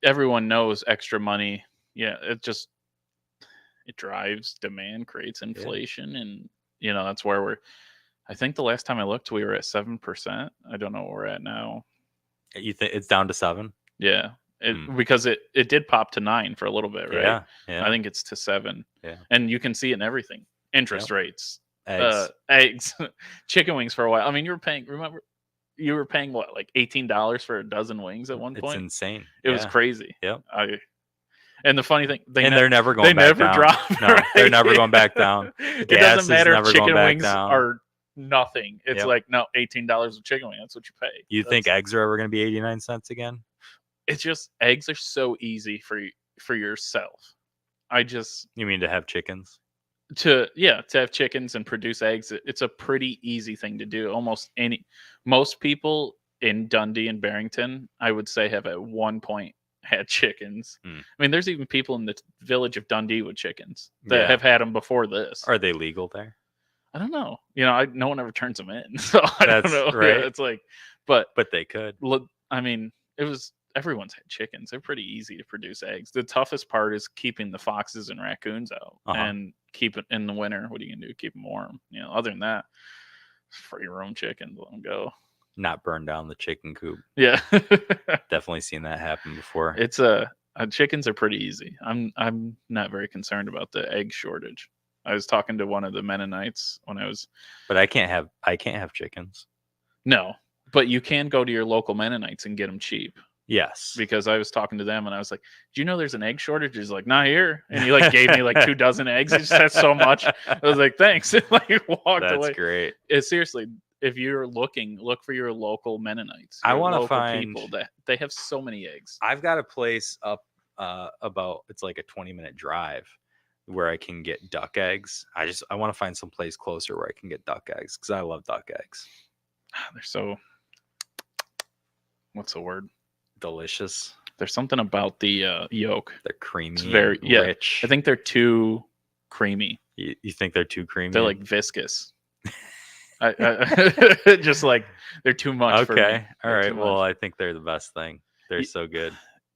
everyone knows extra money. Yeah, it drives demand, creates inflation, and that's where we're. I think the last time I looked, we were at 7%. I don't know where we're at now. You think it's down to 7? Yeah, because it did pop to 9 for a little bit, right? Yeah. I think it's to 7. Yeah. And you can see it in everything: interest rates, Eggs, chicken wings for a while. I mean, remember, you were paying what, like $18 for a dozen wings at one it's point? insane. It was crazy. Yep. And the funny thing, they're never going back down. drop. No, right? they're never going back down. It Gas doesn't matter is if never chicken going back wings down. are nothing. It's Yep. like, no, $18 of chicken wing. That's what you pay. You think eggs are ever going to be 89 cents again? It's just, eggs are so easy for yourself. You mean to have chickens? To have chickens and produce eggs. It's a pretty easy thing to do. Most people in Dundee and Barrington, I would say, have at one point had chickens. I mean, there's even people in the village of Dundee with chickens that have had them before this. Are they legal there? I don't know. No one ever turns them in, so I don't know. Right. Yeah, it's like, but they could. I mean, everyone's had chickens. They're pretty easy to produce eggs. The toughest part is keeping the foxes and raccoons out and keep it in the winter. What are you gonna do? Keep them warm. Other than that, for your own chickens, let them go. Not burn down the chicken coop. Yeah. Definitely seen that happen before. It's chickens are pretty easy. I'm not very concerned about the egg shortage. I was talking to one of the Mennonites when I was. But I can't have chickens. No, but you can go to your local Mennonites and get them cheap. Yes. Because I was talking to them and I was like, "Do you know there's an egg shortage?" He's like, "Not here." And he like gave me like 2 dozen eggs. He just had so much. I was like, "Thanks." And like walked away. That's great. Seriously, if you're looking, look for your local Mennonites. I want to find people that they have so many eggs. I've got a place up it's like a 20-minute drive where I can get duck eggs. I want to find some place closer where I can get duck eggs because I love duck eggs. They're so, what's the word? Delicious. There's something about the yolk. They're creamy. It's very rich. I think they're too creamy. You think they're too creamy? They're like viscous. Just like they're too much for me. Okay. All right. Well, I think they're the best thing. They're so good.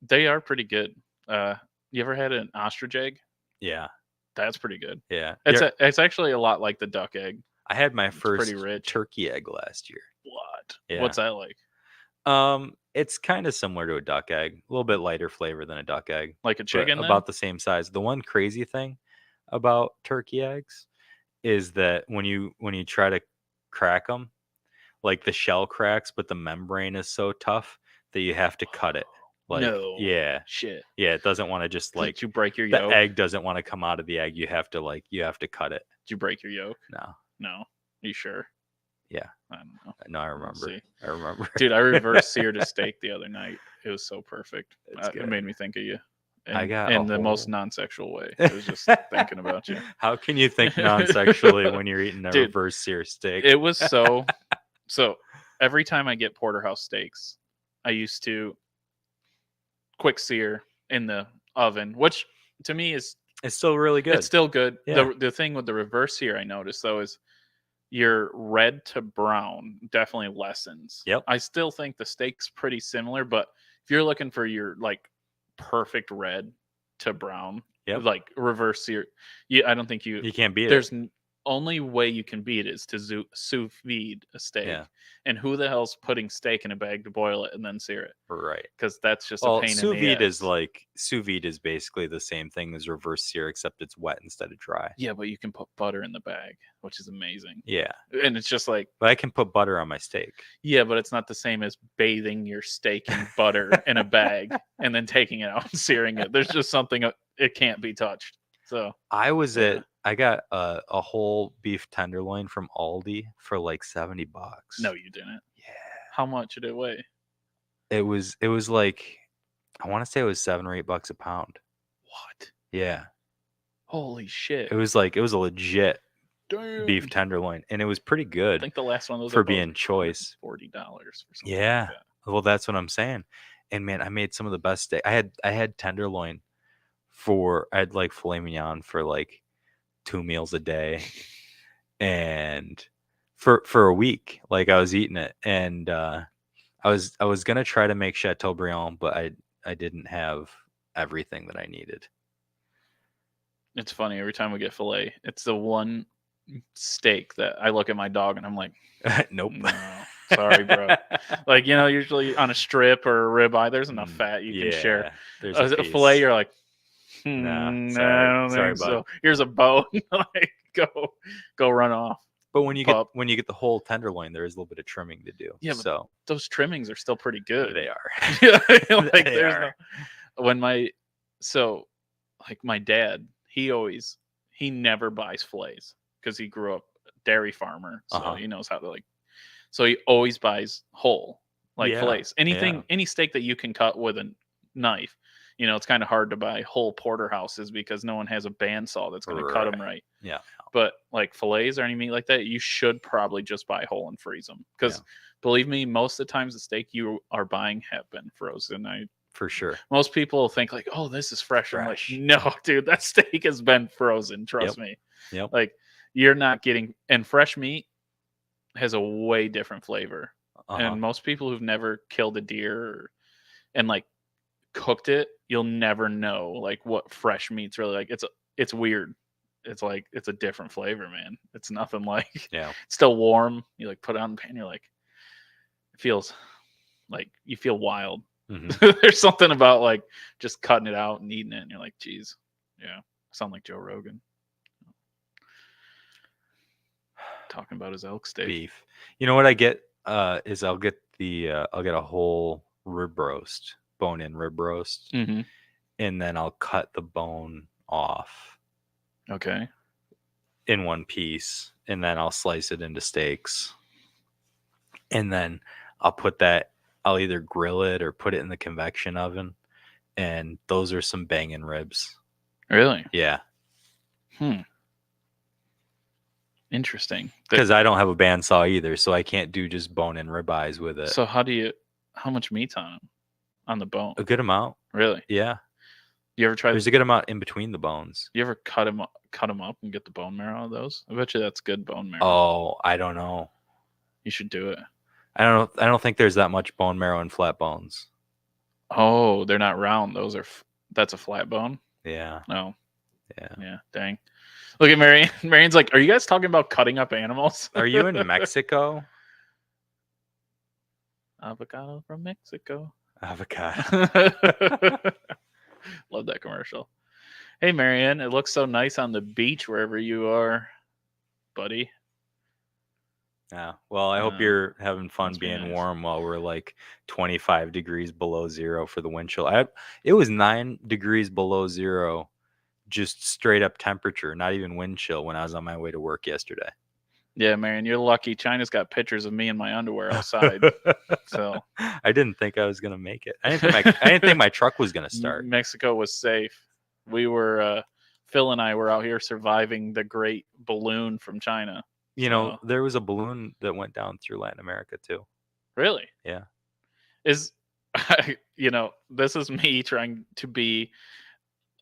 They are pretty good. You ever had an ostrich egg? Yeah. That's pretty good. Yeah. It's actually a lot like the duck egg. I had my first pretty rich turkey egg last year. What? Yeah. What's that like? It's kind of similar to a duck egg, a little bit lighter flavor than a duck egg. Like a chicken, about the same size. The one crazy thing about turkey eggs is that when you try to crack them, like the shell cracks, but the membrane is so tough that you have to cut it. Like, no. Yeah. Shit. Yeah, it doesn't want to just like. Did you break your the yolk? egg doesn't want to come out of the egg. You have to cut it. Did you break your yolk? No. Are you sure? Yeah. I don't know. No, I remember. I remember. Dude, I reverse seared a steak the other night. It was so perfect. It made me think of you. In the most non-sexual way. I was just thinking about you. How can you think non-sexually when you're eating a reverse sear steak? It was so every time I get porterhouse steaks, I used to quick sear in the oven, which to me it's still really good. It's still good. Yeah. The thing with the reverse sear I noticed though is your red to brown definitely lessens. Yep. I still think the steak's pretty similar, but if you're looking for your like perfect red to brown, like reverse sear, I don't think you can't beat it. There's only way you can beat it is to sous vide a steak. Yeah. And who the hell's putting steak in a bag to boil it and then sear it? Right. Because that's just a pain sous in the vide ass. Sous vide is basically the same thing as reverse sear, except it's wet instead of dry. Yeah, but you can put butter in the bag, which is amazing. Yeah. And it's just like. But I can put butter on my steak. Yeah, but it's not the same as bathing your steak in butter in a bag and then taking it out and searing it. There's just something, it can't be touched. So I got a whole beef tenderloin from Aldi for like $70. No, you didn't. Yeah. How much did it weigh? It was like, I want to say it was $7 or $8 a pound. What? Yeah. Holy shit. It was a legit beef tenderloin, and it was pretty good. I think the last one was for being choice. $40 or something. Yeah. Like that. Well, that's what I'm saying. And man, I made some of the best steak. I had tenderloin I had like filet mignon for like 2 meals a day, and for a week, like I was eating it, and I was gonna try to make Chateaubriand, but I didn't have everything that I needed. It's funny, every time we get filet, it's the one steak that I look at my dog and I'm like, Nope. no, sorry, bro. Like, usually on a strip or a ribeye, there's enough fat you can share. Yeah, there's A filet, you're like, nah, I sorry, don't think bud. so. Here's a bone. Like, go run off. But when you get the whole tenderloin, there is a little bit of trimming to do. Yeah, so those trimmings are still pretty good. they are. Like, They there's are. like my dad, he never buys fillets because he grew up dairy farmer, so he knows how to so he always buys whole, like fillets. Any steak that you can cut with a knife. It's kind of hard to buy whole porterhouses because no one has a bandsaw that's going to cut them right. Yeah. But like fillets or any meat like that, you should probably just buy whole and freeze them. Because believe me, most of the times the steak you are buying have been frozen. For sure. Most people think like, oh, this is fresh. I'm like, no, dude, that steak has been frozen. Trust me. Yep. Like, you're not getting, and fresh meat has a way different flavor. And most people who've never killed a deer and like cooked it, you'll never know like what fresh meat's really like. It's weird. It's like it's a different flavor, man. It's nothing like it's still warm. You like put it on the pan, you're like, it feels like you feel wild. There's something about like just cutting it out and eating it, and you're like, geez, yeah, I sound like Joe Rogan talking about his elk steak. Beef. You know what I get is I'll get a whole rib roast, bone-in rib roast, and then I'll cut the bone off. Okay. In one piece, and then I'll slice it into steaks, and then I'll either grill it or put it in the convection oven, and those are some banging ribs. Really? Yeah. Interesting. Because I don't have a bandsaw either, so I can't do just bone-in ribeyes with it. So how much meat's on the bone? A good amount. Really? Yeah. You ever try? There's a good amount in between the bones. You ever cut them up and get the bone marrow out of those? I bet you that's good bone marrow. Oh, I don't know. You should do it. I don't think there's that much bone marrow in flat bones. Oh, they're not round. That's a flat bone. Yeah. No. Yeah. Yeah. Dang. Look at Marianne. Marianne's like, are you guys talking about cutting up animals? Are you in Mexico? Avocado from Mexico. Avocado. Love that commercial. Hey, Marianne, it looks so nice on the beach wherever you are, buddy. Yeah. Well, I hope you're having fun being warm while we're like 25 degrees below zero for the wind chill. It was 9 degrees below zero, just straight up temperature, not even wind chill, when I was on my way to work yesterday. Yeah, Marianne, you're lucky. China's got pictures of me in my underwear outside. So I didn't think I was gonna make it. I didn't think my truck was gonna start. Mexico was safe. We were Phil and I were out here surviving the great balloon from China. You know, there was a balloon that went down through Latin America too. Really? Yeah. This is me trying to be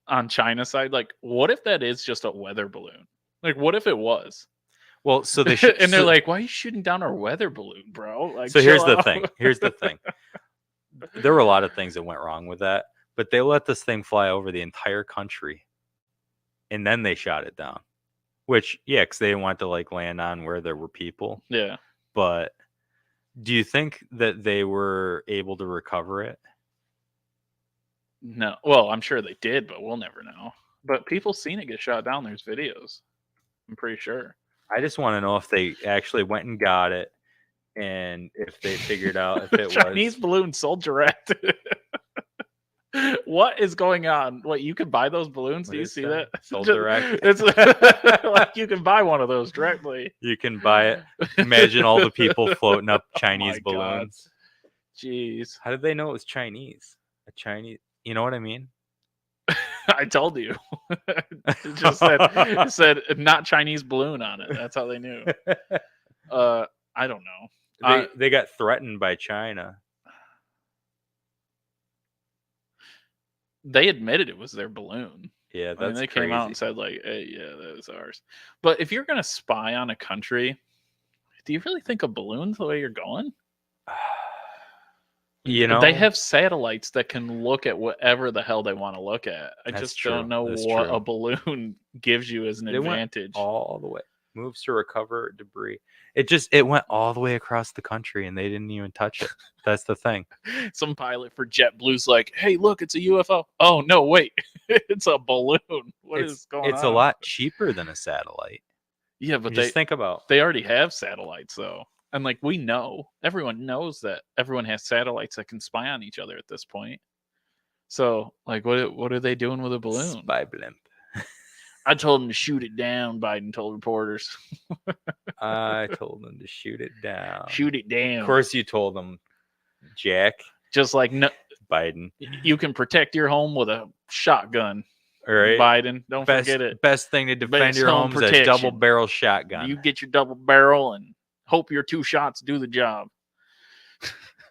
on China's side. Like, what if that is just a weather balloon? Like, what if it was? Well, so they and they're like, "Why are you shooting down our weather balloon, bro?" Like, so here's the thing. There were a lot of things that went wrong with that, but they let this thing fly over the entire country, and then they shot it down. Which, yeah, because they didn't want to like land on where there were people. Yeah. But do you think that they were able to recover it? No. Well, I'm sure they did, but we'll never know. But people seen it get shot down. There's videos. I'm pretty sure. I just want to know if they actually went and got it, and if they figured out if it Chinese balloon sold direct. What is going on? What, you can buy those balloons? Do you see that? Sold direct. It's like you can buy one of those directly. You can buy it. Imagine all the people floating up Chinese balloons. God. Jeez. How did they know it was Chinese? A Chinese, you know what I mean? I told you. It just said not Chinese balloon on it. That's how they knew. I don't know. They got threatened by China. They admitted it was their balloon. Yeah, I mean, that's they crazy. came out and said like, hey, yeah, that was ours. But if you're gonna spy on a country, do you really think a balloon's the way you're going? They have satellites that can look at whatever the hell they want to look at. I just don't know what a balloon gives you as an advantage. Went all the way. Moves to recover debris. It went all the way across the country and they didn't even touch it. That's the thing. Some pilot for JetBlue's like, hey, look, it's a UFO. Oh no, wait, it's a balloon. What is going on? It's a lot cheaper than a satellite. Yeah, but just think about they already have satellites though. And like everyone knows that everyone has satellites that can spy on each other at this point. So like what are they doing with a balloon? Spy blimp. I told him to shoot it down, Biden told reporters. I told him to shoot it down. Shoot it down. Of course you told him, Jack. Just like Biden. You can protect your home with a shotgun. All right. Biden, don't forget it. Best thing to defend your home is a double barrel shotgun. You get your double barrel and hope your 2 shots do the job.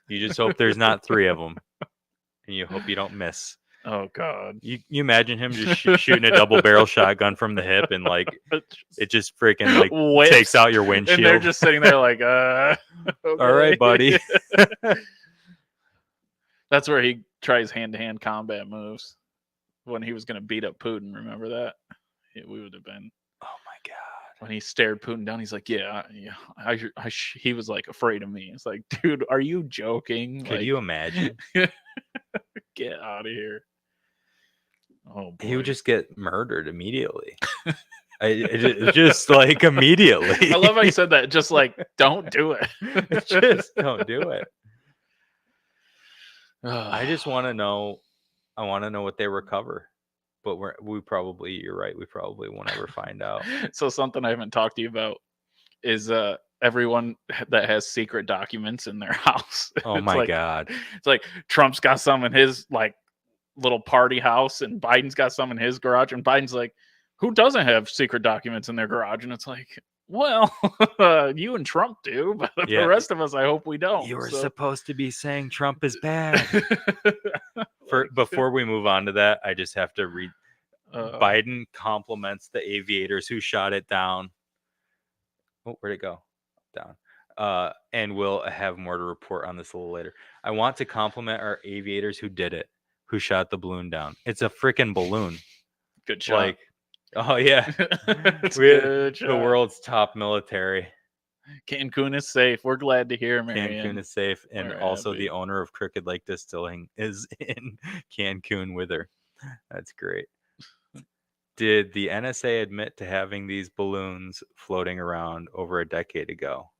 You just hope there's not 3 of them. And you hope you don't miss. Oh God! You imagine him just shooting a double barrel shotgun from the hip and like it just freaking like whips, takes out your windshield. And they're just sitting there like, okay. All right, buddy. That's where he tries hand-to-hand combat moves when he was going to beat up Putin. Remember that? We would have been. Oh my God! When he stared Putin down, he's like, "Yeah, he was like afraid of me." It's like, dude, are you joking? Could you imagine? Get out of here. Oh, boy. He would just get murdered immediately. Just like immediately. I love how you said that. Just like, don't do it. Just don't do it. I just want to know. I want to know what they recover. But you're right. We probably won't ever find out. So something I haven't talked to you about is everyone that has secret documents in their house. Oh my God. It's like Trump's got some in his like little party house and Biden's got some in his garage, and Biden's like, who doesn't have secret documents in their garage? And it's like, well, you and Trump do, but the rest of us, I hope we don't. You were supposed to be saying Trump is bad. Before we move on to that, I just have to read. Biden compliments the aviators who shot it down. Oh, where'd it go? Down. And we'll have more to report on this a little later. I want to compliment our aviators who did it, who shot the balloon down. It's a freaking balloon. Good shot. Like, oh yeah. Good shot. The world's top military. Cancun is safe. We're glad to hear, Marianne. Cancun is safe. And also the owner of Crooked Lake Distilling is in Cancun with her. That's great. Did the NSA admit to having these balloons floating around over a decade ago?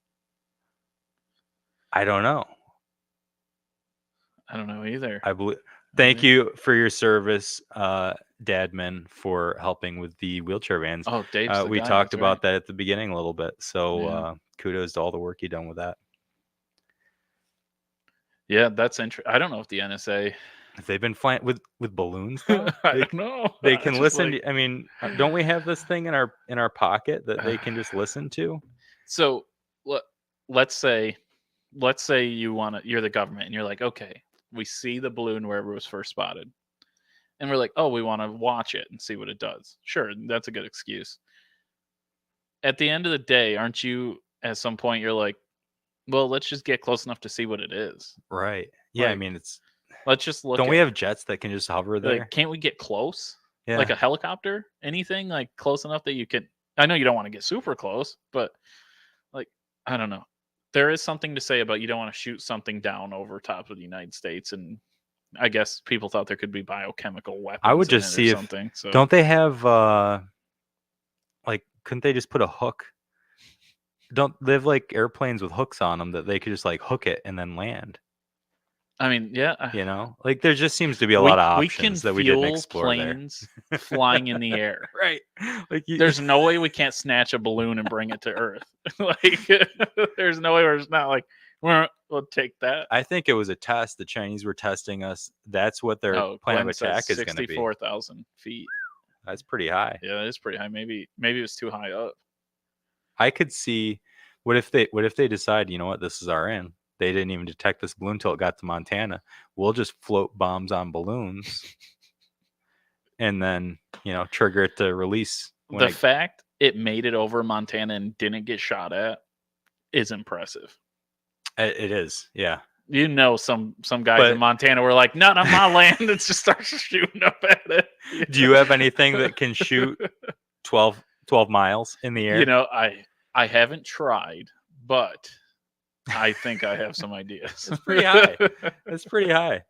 I don't know. I don't know either. I believe. Thank you for your service, Dadman, for helping with the wheelchair vans. Oh, Dave's we talked about that at the beginning a little bit. So kudos to all the work you done with that. Yeah, that's interesting. I don't know if the NSA. If they've been flying with balloons, I don't know. They can listen. Like... I mean, don't we have this thing in our pocket that they can just listen to? So let's say you're the government and you're like, okay, we see the balloon wherever it was first spotted, and we're like, oh, we want to watch it and see what it does. Sure, that's a good excuse. At the end of the day, aren't you? At some point, you're like, well, let's just get close enough to see what it is. Right. Yeah. I mean, it's. Let's just look. Don't we have jets that can just hover there? Like, can't we get close? Yeah. Like a helicopter? Anything like close enough that you can? I know you don't want to get super close, but like, I don't know. There is something to say about you don't want to shoot something down over top of the United States, and I guess people thought there could be biochemical weapons. I would just see if something. So. Don't they have like? Couldn't they just put a hook? Don't they have like airplanes with hooks on them that they could just like hook it and then land? I mean, yeah. You know, like there just seems to be a lot of options that we didn't explore. Planes flying in the air, right? Like there's no way we can't snatch a balloon and bring it to Earth. Like there's no way where it's not like we'll take that. I think it was a test. The Chinese were testing us. That's what their plan of attack is going to be. 64,000 feet. That's pretty high. Yeah, that is pretty high. Maybe it was too high up. I could see. What if they decide, you know what, this is our end. They didn't even detect this balloon until it got to Montana. We'll just float bombs on balloons and then trigger it to release. The fact it made it over Montana and didn't get shot at is impressive. It is, yeah. Some guys in Montana were like, "Not on my land." It just starts shooting up at it. Do you have anything that can shoot 12 miles in the air? I haven't tried, but I think I have some ideas. It's pretty high. It's pretty high.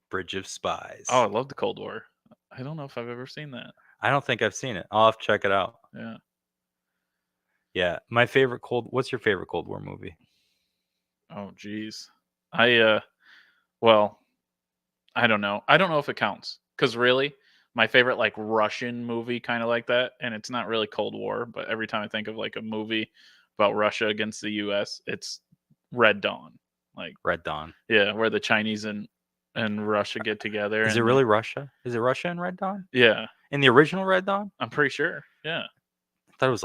Bridge of Spies. Oh, I love the Cold War. I don't know if I've ever seen that. I don't think I've seen it. I'll have to check it out. Yeah. Yeah. What's your favorite Cold War movie? Oh, geez. Well, I don't know. I don't know if it counts. Because really, my favorite like Russian movie kind of like that, and it's not really Cold War, but every time I think of like a movie about Russia against the US, it's Red Dawn. Like Red Dawn. Yeah, where the Chinese and Russia get together. Is it really Russia? Is it Russia in Red Dawn? Yeah. In the original Red Dawn? I'm pretty sure. Yeah. I thought it was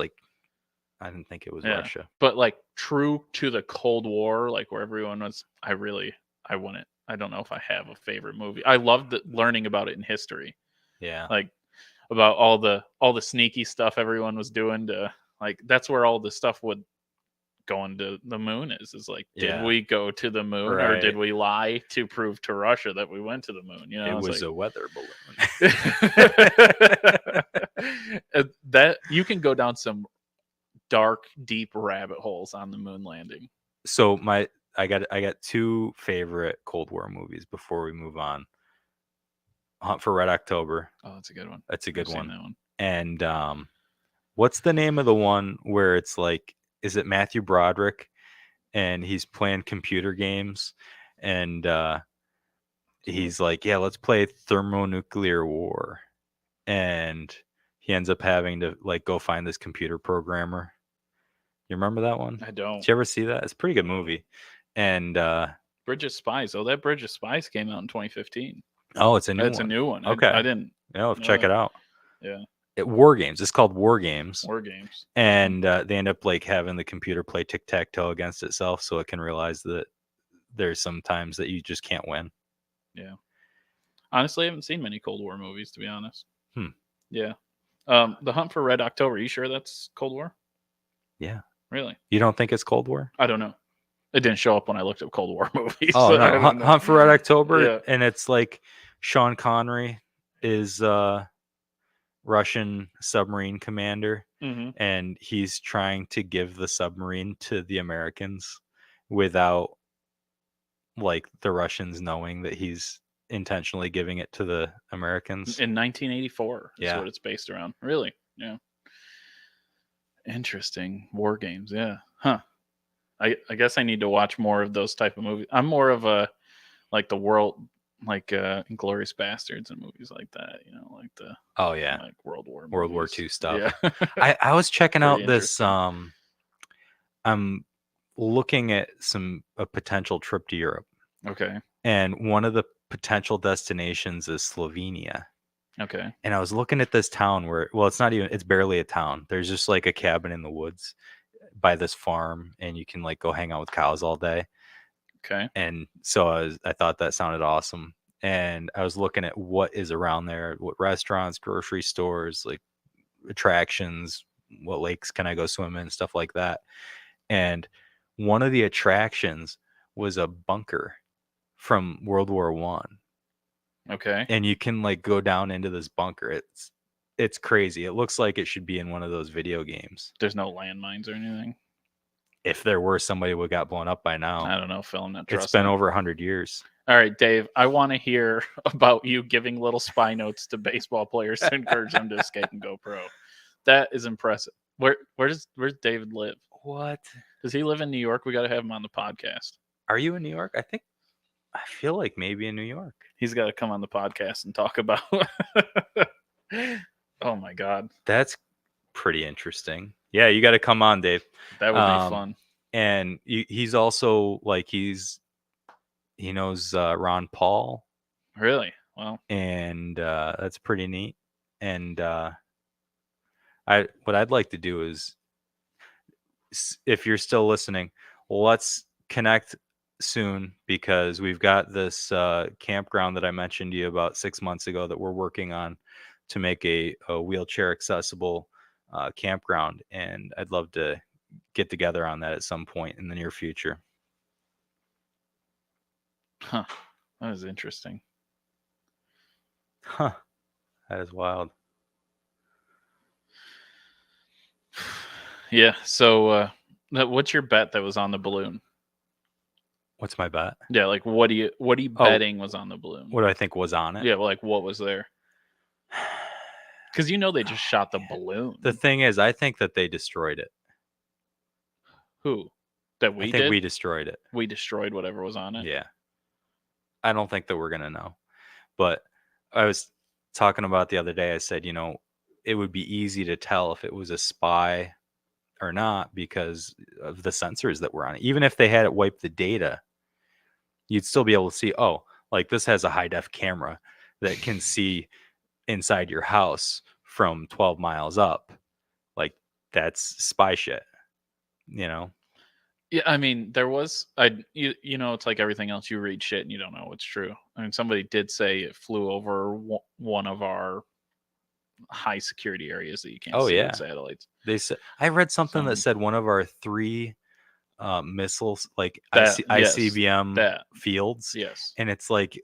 I didn't think it was Russia. But like true to the Cold War, like where everyone was, I wouldn't. I don't know if I have a favorite movie. I loved learning about it in history. Yeah. Like about all the sneaky stuff everyone was doing to like that's where all the stuff would going to the moon is like, did we go to the moon or did we lie to prove to Russia that we went to the moon? It was a weather balloon. That you can go down some dark, deep rabbit holes on the moon landing. So I got two favorite Cold War movies before we move on. Hunt for Red October. Oh, that's a good one. That's a good one. That one. And what's the name of the one where it's like, is it Matthew Broderick and he's playing computer games and he's like, yeah, let's play thermonuclear war, and he ends up having to like go find this computer programmer. You remember that one? I don't. Did you ever see that? It's a pretty good movie. And Bridge of Spies. Oh, that Bridge of Spies came out in 2015. Oh, it's a new one. It's a new one. Okay. I didn't. Yeah, check it out. Yeah. War Games. It's called War Games. War Games. And they end up like having the computer play tic-tac-toe against itself so it can realize that there's some times that you just can't win. Yeah. Honestly, I haven't seen many Cold War movies, to be honest. Yeah. The Hunt for Red October. Are you sure that's Cold War? Yeah. Really? You don't think it's Cold War? I don't know. It didn't show up when I looked up Cold War movies. Oh, so no. Hunt for Red October. Yeah. And it's like Sean Connery is Russian submarine commander, and he's trying to give the submarine to the Americans without like the Russians knowing that he's intentionally giving it to the Americans. In 1984 is Yeah. what it's based around. Really? Yeah. Interesting. War Games. Yeah. Huh. I guess I need to watch more of those type of movies. I'm more of a like the world, like Inglourious Bastards and movies like that. Like the like World War II stuff. Yeah. I was checking out this. I'm looking at a potential trip to Europe. Okay. And one of the potential destinations is Slovenia. Okay. And I was looking at this town it's barely a town. There's just like a cabin in the woods by this farm, and you can like go hang out with cows all day. Okay. And so I thought that sounded awesome. And I was looking at what is around there, what restaurants, grocery stores, like attractions, what lakes can I go swim in, stuff like that. And one of the attractions was a bunker from World War One. Okay. And you can like go down into this bunker. It's crazy. It looks like it should be in one of those video games. There's no landmines or anything. If there were, somebody would have got blown up by now. I don't know, Phil. I'm not trusting. It's been over 100 years. All right, Dave. I want to hear about you giving little spy notes to baseball players to encourage them to escape and go pro. That is impressive. Where's David live? What? Does he live in New York? We got to have him on the podcast. Are you in New York? I feel like maybe in New York. He's got to come on the podcast and talk about. Oh my God, that's pretty interesting. Yeah, you got to come on, Dave. That would be fun. And he's also like he knows Ron Paul. Really? Well, and that's pretty neat. And what I'd like to do is, if you're still listening, let's connect soon because we've got this campground that I mentioned to you about 6 months ago that we're working on to make a wheelchair accessible campground, and I'd love to get together on that at some point in the near future. Huh. That was interesting. Huh. That is wild. Yeah. So, what's your bet that was on the balloon? What's my bet? Yeah, like what are you betting was on the balloon? What do I think was on it? Yeah, like what was there? Because they just shot the balloon. The thing is, I think that they destroyed it. Who? That we I think did? we destroyed it. We destroyed whatever was on it? Yeah. I don't think that we're going to know. But I was talking about the other day, I said, it would be easy to tell if it was a spy or not because of the sensors that were on it. Even if they had it wipe the data, you'd still be able to see, like this has a high def camera that can see inside your house from 12 miles up. Like that's spy shit, Yeah, I mean, there was it's like everything else. You read shit and you don't know what's true. I mean, somebody did say it flew over one of our high security areas that you can't see with satellites. They said I read something that said one of our 3 missiles, like ICBM fields. Yes, and it's like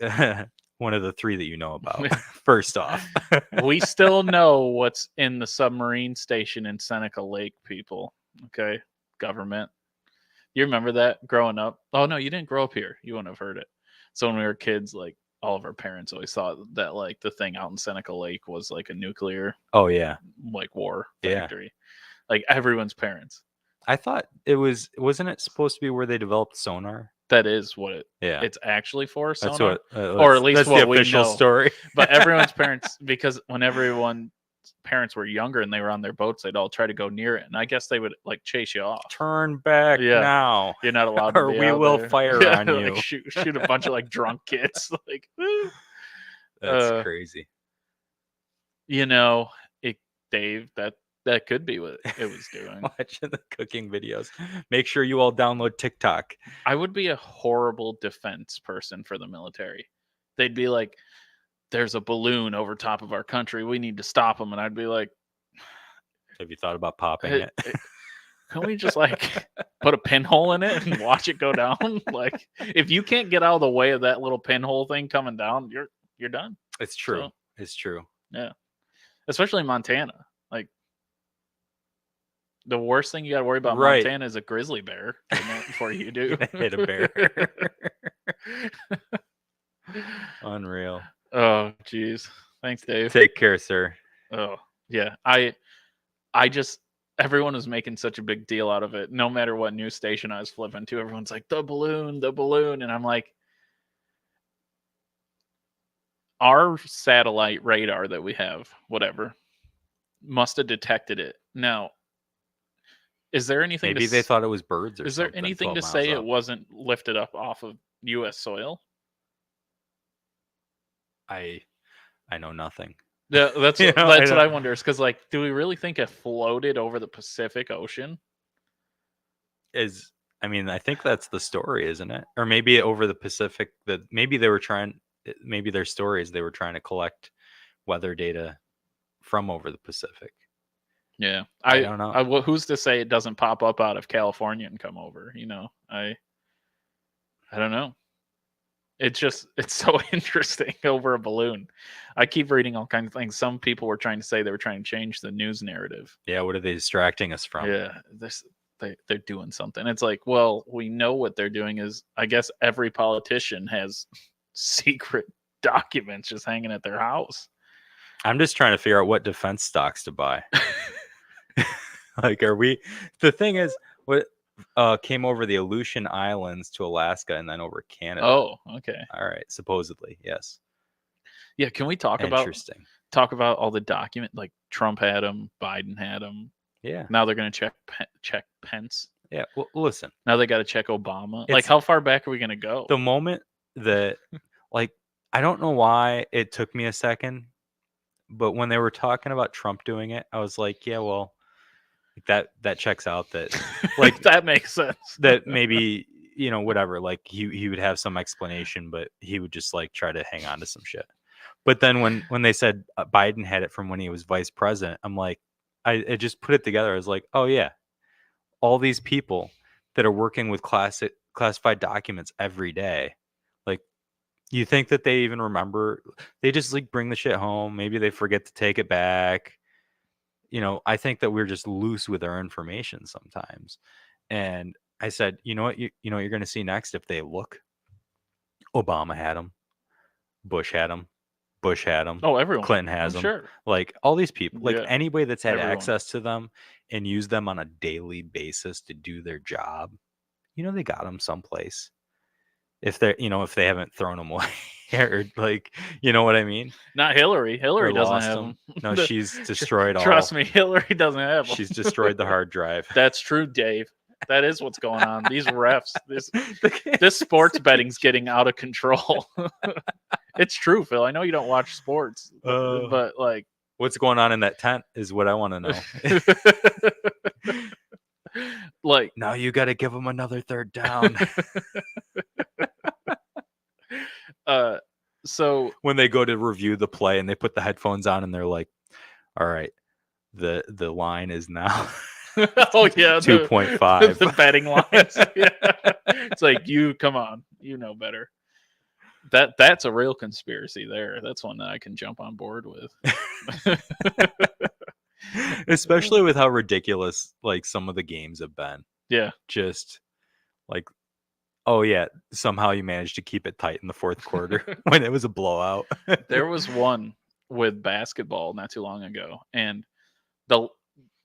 one of the 3 that you know about. First off, we still know what's in the submarine station in Seneca Lake, people. Okay, government. You remember that growing up? Oh no, you didn't grow up here. You wouldn't have heard it. So when we were kids, like all of our parents always thought that like the thing out in Seneca Lake was like a nuclear like war factory. Like everyone's parents. I thought it wasn't it supposed to be where they developed sonar? That is what it's actually for, sonar. That's what or at least that's what the official we know. story. But everyone's parents, because when everyone's parents were younger and they were on their boats, they'd all try to go near it, and I guess they would like chase you off. Turn back now. You're not allowed to or be we out will there. fire on you. Like shoot a bunch of like drunk kids. Like that's crazy. Dave, that could be what it was doing. Watching the cooking videos. Make sure you all download TikTok. I would be a horrible defense person for the military. They'd be like, there's a balloon over top of our country. We need to stop them. And I'd be like, have you thought about popping it? Can we just like put a pinhole in it and watch it go down? Like, if you can't get out of the way of that little pinhole thing coming down, you're done. It's true. So, it's true. Yeah. Especially in Montana. Like, the worst thing you got to worry about in Montana is a grizzly bear before you do. Hit a bear. Unreal. Oh, geez. Thanks, Dave. Take care, sir. Oh, yeah. Everyone was making such a big deal out of it. No matter what news station I was flipping to, everyone's like, the balloon. And I'm like, our satellite radar that we have, whatever, must have detected it. Now, is there anything maybe they thought it was birds or is something? There anything to say it wasn't lifted up off of U.S. soil? I know nothing. Yeah, that's what I wonder. Is because like, do we really think it floated over the Pacific Ocean? I think that's the story, isn't it? Or maybe over the Pacific. That maybe they were trying. Maybe their story is they were trying to collect weather data from over the Pacific. Yeah, I don't know. Who's to say it doesn't pop up out of California and come over? I don't know. It's so interesting over a balloon. I keep reading all kinds of things. Some people were trying to say they were trying to change the news narrative. Yeah, what are they distracting us from? Yeah, they're doing something. It's like, well, we know what they're doing is, I guess every politician has secret documents just hanging at their house. I'm just trying to figure out what defense stocks to buy. Like, the thing is, what came over the Aleutian Islands to Alaska and then over Canada. Oh, okay. All right. Supposedly, yes. Yeah. Can we talk about all the documents? Like Trump had them, Biden had them. Yeah. Now they're going to check Pence. Yeah. Well, listen. Now they got to check Obama. Like, how far back are we going to go? The moment that, like, I don't know why it took me a second, but when they were talking about Trump doing it, I was like, yeah, well, that checks out. That, like, that makes sense. That maybe whatever. Like he would have some explanation, but he would just like try to hang on to some shit. But then when they said Biden had it from when he was vice president, I'm like, I just put it together. I was like, oh yeah, all these people that are working with classified documents every day, like, you think that they even remember? They just like bring the shit home. Maybe they forget to take it back. I think that we're just loose with our information sometimes. And I said, you know what, you're going to see next if they look. Obama had them. Bush had them. Bush had them. Oh, everyone. Clinton has I'm them. sure. Like all these people, like Yeah, anybody that's had everyone. access to them and use them on a daily basis to do their job, they got them someplace. If they haven't thrown them away or like, you know what I mean? Not Hillary. Hillary Or doesn't lost have them. them. No, she's destroyed all. Trust me, Hillary doesn't have them. She's destroyed the hard drive. That's true, Dave. That is what's going on. These refs, this sports betting's getting out of control. It's true, Phil. I know you don't watch sports, but like, what's going on in that tent is what I want to know. Like, now you got to give them another third down. So when they go to review the play and they put the headphones on and they're like, all right, the line is now oh yeah, 2.5. The betting lines. Yeah. It's like, you come on, you know better. That's a real conspiracy there. That's one that I can jump on board with. Especially with how ridiculous like some of the games have been. Yeah. Just like, oh yeah, somehow you managed to keep it tight in the fourth quarter when it was a blowout. There was one with basketball not too long ago, and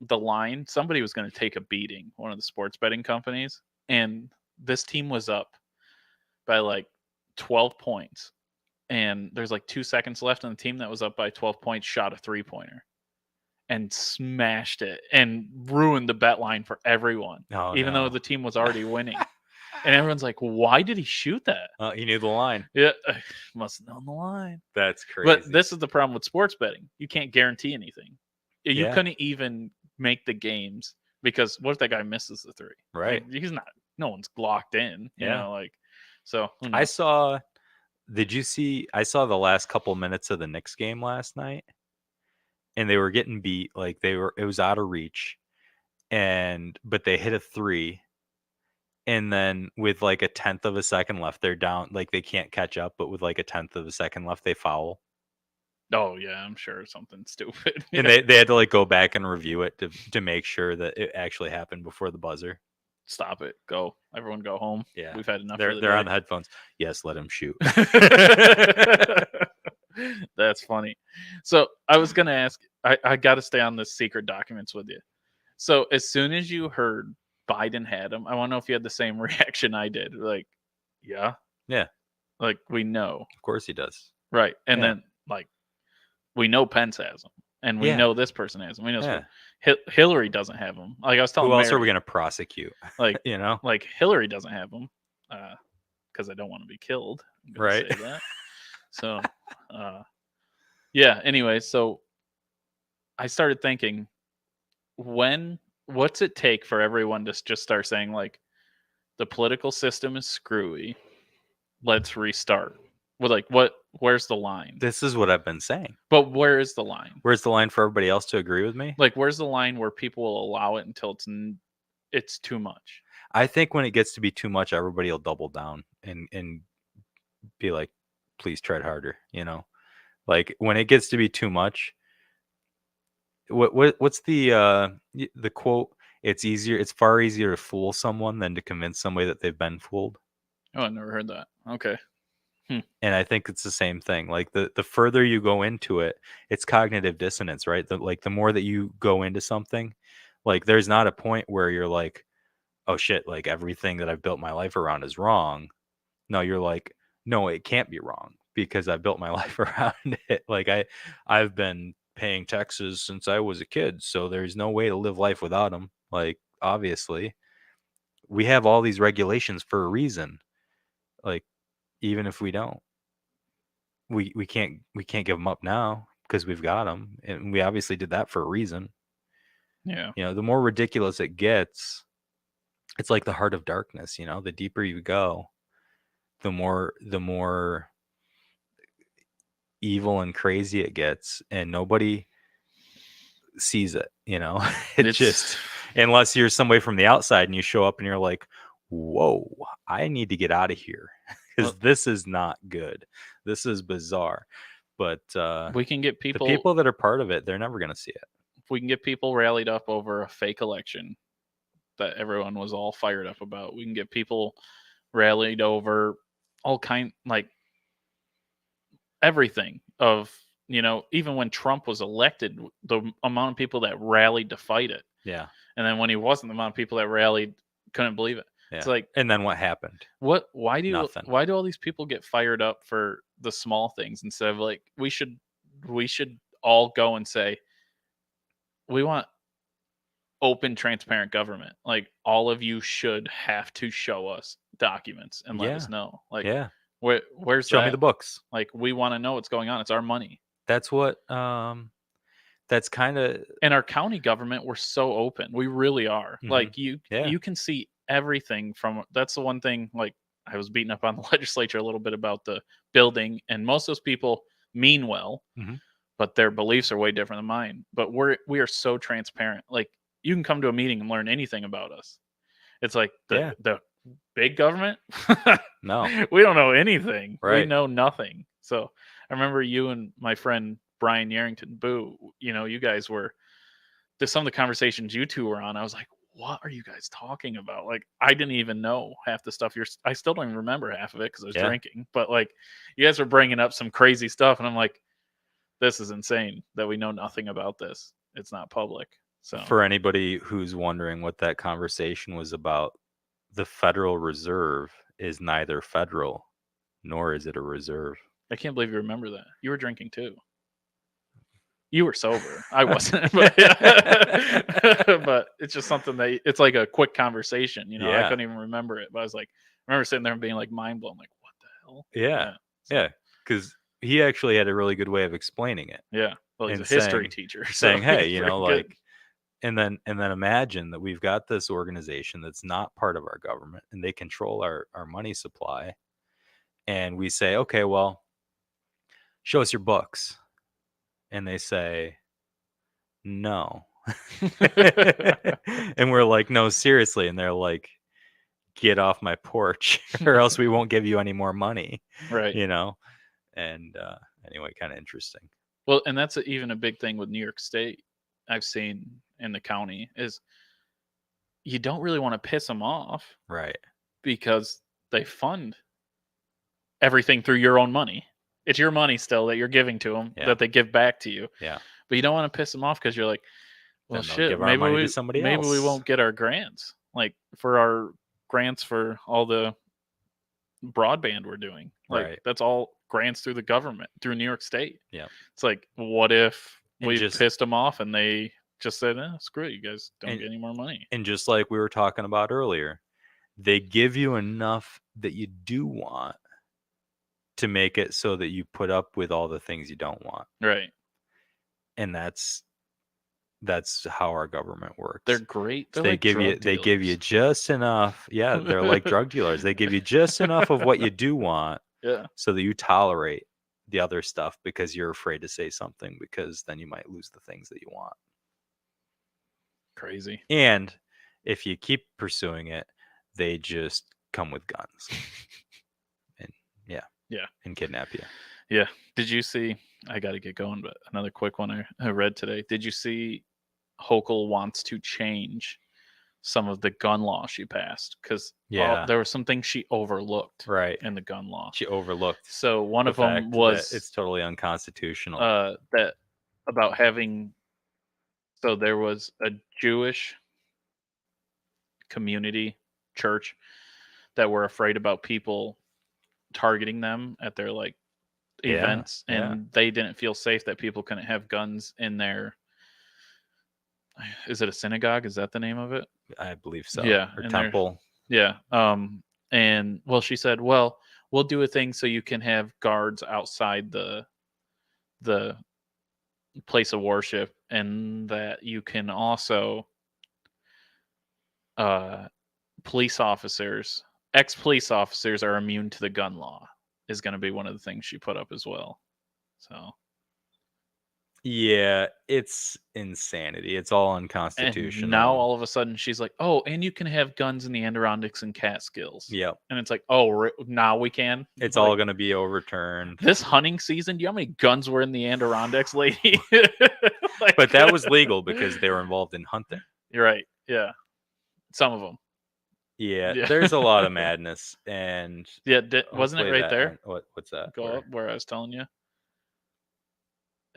the line, somebody was going to take a beating, one of the sports betting companies, and this team was up by like 12 points. And there's like 2 seconds left, and the team that was up by 12 points shot a 3-pointer and smashed it and ruined the bet line for everyone, even though the team was already winning. And everyone's like, why did he shoot that? He knew the line. Yeah, must have known the line. That's crazy. But this is the problem with sports betting. You can't guarantee anything. You Yeah. couldn't even make the games, because what if that guy misses the three? Right. Like, he's not, no one's locked in. You know, like, so who knows? I saw the last couple minutes of the Knicks game last night, and they were getting beat. Like it was out of reach, but they hit a three, and then with like a tenth of a second left, they're down. Like they can't catch up, but with like a tenth of a second left, they foul. Oh yeah, I'm sure something stupid. And they had to like go back and review it to make sure that it actually happened before the buzzer. Stop it. Go. Everyone go home. Yeah. We've had enough. They're on the headphones. Yes, let him shoot. That's funny. So I was going to ask, I got to stay on the secret documents with you. So as soon as you heard Biden had them, I want to know if you had the same reaction I did. Like, yeah. Yeah. Like, we know. Of course he does. Right. And then like, we know Pence has them. And we know this person has them. We know Hillary doesn't have them. Like I was telling who else Mary, are we going to prosecute? Like, like Hillary doesn't have them because I don't want to be killed. Right. Say that. So, yeah. Anyway, so I started thinking, what's it take for everyone to just start saying like, the political system is screwy, let's restart? Well, like, where's the line? This is what I've been saying. But where is the line? Where's the line for everybody else to agree with me? Like, where's the line where people will allow it until it's too much? I think when it gets to be too much, everybody will double down and be like, please tread harder. Like when it gets to be too much. What's the quote? It's far easier to fool someone than to convince somebody that they've been fooled. Oh, I never heard that. Okay. And I think it's the same thing. Like the further you go into it, it's cognitive dissonance, right? The more that you go into something, like there's not a point where you're like, oh shit, like everything that I've built my life around is wrong. No, you're like, no, it can't be wrong because I built my life around it. Like I've been paying taxes since I was a kid, so there's no way to live life without them. Like obviously, we have all these regulations for a reason. Like even if we don't, we can't give them up now because we've got them, and we obviously did that for a reason. Yeah. The more ridiculous it gets, it's like the heart of darkness, you know, the deeper you go, the more evil and crazy it gets, and nobody sees it, you know. It just, unless you're somebody from the outside and you show up and you're like, whoa, I need to get out of here because this is not good. This is bizarre. But we can get people, the people that are part of it, they're never going to see it. If we can get people rallied up over a fake election that everyone was all fired up about, we can get people rallied over all kind, like everything of, you know, even when Trump was elected, the amount of people that rallied to fight it. Yeah. And then when he wasn't, the amount of people that rallied couldn't believe it. Yeah. It's like, and then what happened? Why do all these people get fired up for the small things instead of like, we should all go and say, we want open, transparent government. Like, all of you should have to show us documents and let us know. Like, where's show that? me the books. Like, we want to know what's going on. It's our money. That's what that's kind of, in our county government, we're so open. We really are. Like, you can see everything from, that's the one thing, like, I was beating up on the legislature a little bit about the building, and most of those people mean well, but their beliefs are way different than mine. But we are so transparent. Like, you can come to a meeting and learn anything about us. It's like the big government. No, we don't know anything. Right. We know nothing. So I remember you and my friend Brian Yarrington, Boo, you know, you guys were, some of the conversations you two were on, I was like, what are you guys talking about? Like, I didn't even know half the stuff I still don't even remember half of it because I was drinking. But like, you guys were bringing up some crazy stuff, and I'm like, this is insane that we know nothing about this. It's not public. So for anybody who's wondering what that conversation was about, the Federal Reserve is neither federal nor is it a reserve. I can't believe you remember that. You were drinking too. You were sober. I wasn't, but, but it's just something that, it's like a quick conversation, you know. I couldn't even remember it, but I was like, I remember sitting there and being like mind blown, like, what the hell? Yeah, because he actually had a really good way of explaining it. Well, he's a history teacher, saying, hey, you know, like, and then imagine that we've got this organization that's not part of our government, and they control our money supply, and we say, okay, well, show us your books. And they say, no. And we're like, no, seriously. And they're like, get off my porch or else we won't give you any more money. Right. You know? And anyway, kind of interesting. Well, and that's even a big thing with New York State I've seen in the county is you don't really want to piss them off. Right. Because they fund everything through your own money. It's your money still that you're giving to them, that they give back to you. Yeah. But you don't want to piss them off because you're like, well, shit, maybe we won't get our grants. Like, for our grants for all the broadband we're doing. Like, that's all grants through the government, through New York State. Yeah. It's like, what if we pissed them off and they just said, screw it, you guys don't get any more money. And just like we were talking about earlier, they give you enough that you do want to make it so that you put up with all the things you don't want. Right. And that's how our government works. They're great. They like give you just enough. Yeah, they're like drug dealers. They give you just enough of what you do want. Yeah. So that you tolerate the other stuff because you're afraid to say something because then you might lose the things that you want. Crazy. And if you keep pursuing it, they just come with guns. And and kidnap you. Yeah. Did you see, I got to get going, but another quick one I read today. Did you see Hochul wants to change some of the gun law she passed? Because there were some things she overlooked in the gun law. She overlooked. So one of them was, it's totally unconstitutional. That about having, so there was a Jewish community church that were afraid about people targeting them at their like events, and they didn't feel safe that people couldn't have guns in their, is it a synagogue? Is that the name of it? I believe so. Yeah. Or temple. And well, she said, well, we'll do a thing so you can have guards outside the place of worship, and that you can also police officers, ex-police officers are immune to the gun law is going to be one of the things she put up as well. So yeah, it's insanity. It's all unconstitutional. And now all of a sudden she's like, oh, and you can have guns in the Adirondacks and Catskills. Yep. And it's like, oh, now we can? It's all going to be overturned. This hunting season, do you know how many guns were in the Adirondacks, lady? But that was legal because they were involved in hunting. You're right. Yeah. Some of them. Yeah. There's a lot of madness. And yeah, wasn't it right there? What's that? Go up where I was telling you.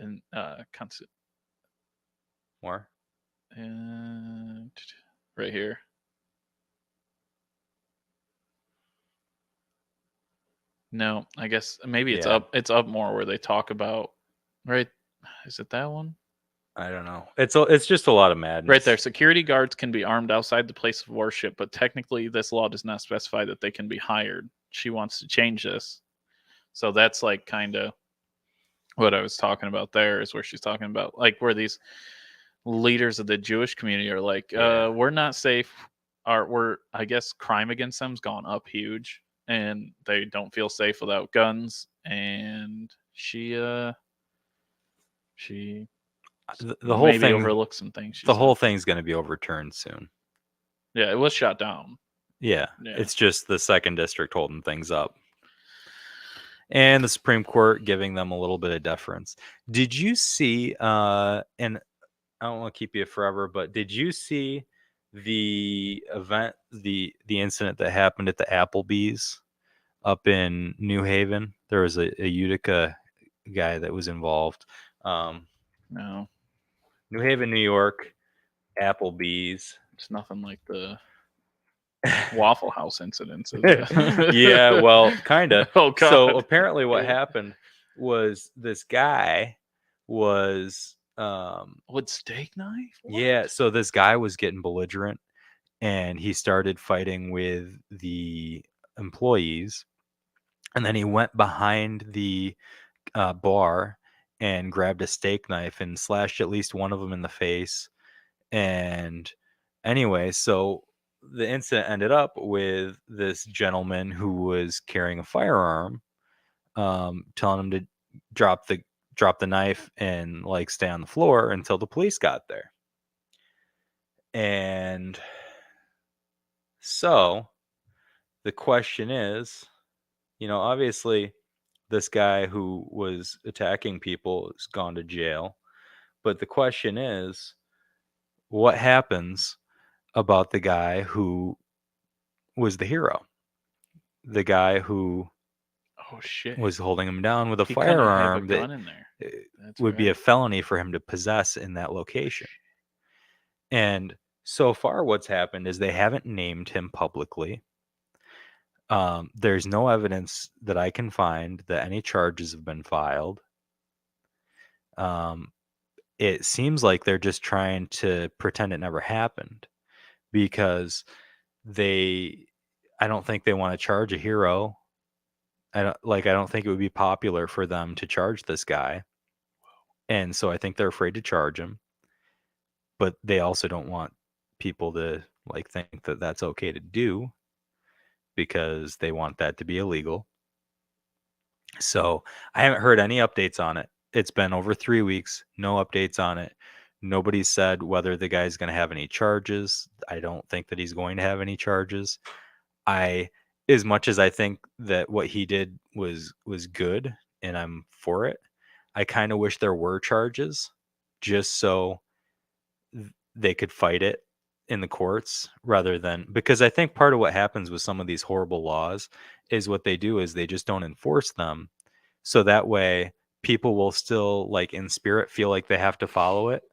And more? And right here. No, I guess maybe it's up. It's up more where they talk about. Right? Is it that one? I don't know. It's just a lot of madness. Right there. Security guards can be armed outside the place of worship, but technically this law does not specify that they can be hired. She wants to change this. So that's like kind of what I was talking about there, is where she's talking about like where these leaders of the Jewish community are like, we're not safe. I guess crime against them's gone up huge, and they don't feel safe without guns. And she the whole thing overlooks some things. The whole thing's going to be overturned soon. Yeah, it was shot down. Yeah, it's just the second district holding things up. And the Supreme Court giving them a little bit of deference. Did you see, and I don't want to keep you forever, but did you see the event, the incident that happened at the Applebee's up in New Haven? There was a Utica guy that was involved. No. New Haven, New York, Applebee's. It's nothing like the Waffle House incidents. Yeah, well, kind of. Oh, God. So apparently what happened was this guy was with steak knife? What? Yeah, so this guy was getting belligerent and he started fighting with the employees, and then he went behind the bar and grabbed a steak knife and slashed at least one of them in the face. And anyway, so the incident ended up with this gentleman who was carrying a firearm, telling him to drop the knife and like stay on the floor until the police got there. And so the question is, obviously this guy who was attacking people has gone to jail, but the question is, what happens about the guy who was the hero? The guy who was holding him down with a firearm that would be a felony for him to possess in that location. And so far what's happened is they haven't named him publicly. There's no evidence that I can find that any charges have been filed. It seems like they're just trying to pretend it never happened, because I don't think they want to charge a hero. I don't think it would be popular for them to charge this guy. And so I think they're afraid to charge him, but they also don't want people to think that that's okay to do, because they want that to be illegal. So I haven't heard any updates on it. It's been over 3 weeks, no updates on it. Nobody said whether the guy's going to have any charges. I don't think that he's going to have any charges. As much as I think that what he did was good and I'm for it, I kind of wish there were charges, just so they could fight it in the courts, rather than, because I think part of what happens with some of these horrible laws is what they do is they just don't enforce them. So that way people will still in spirit feel like they have to follow it,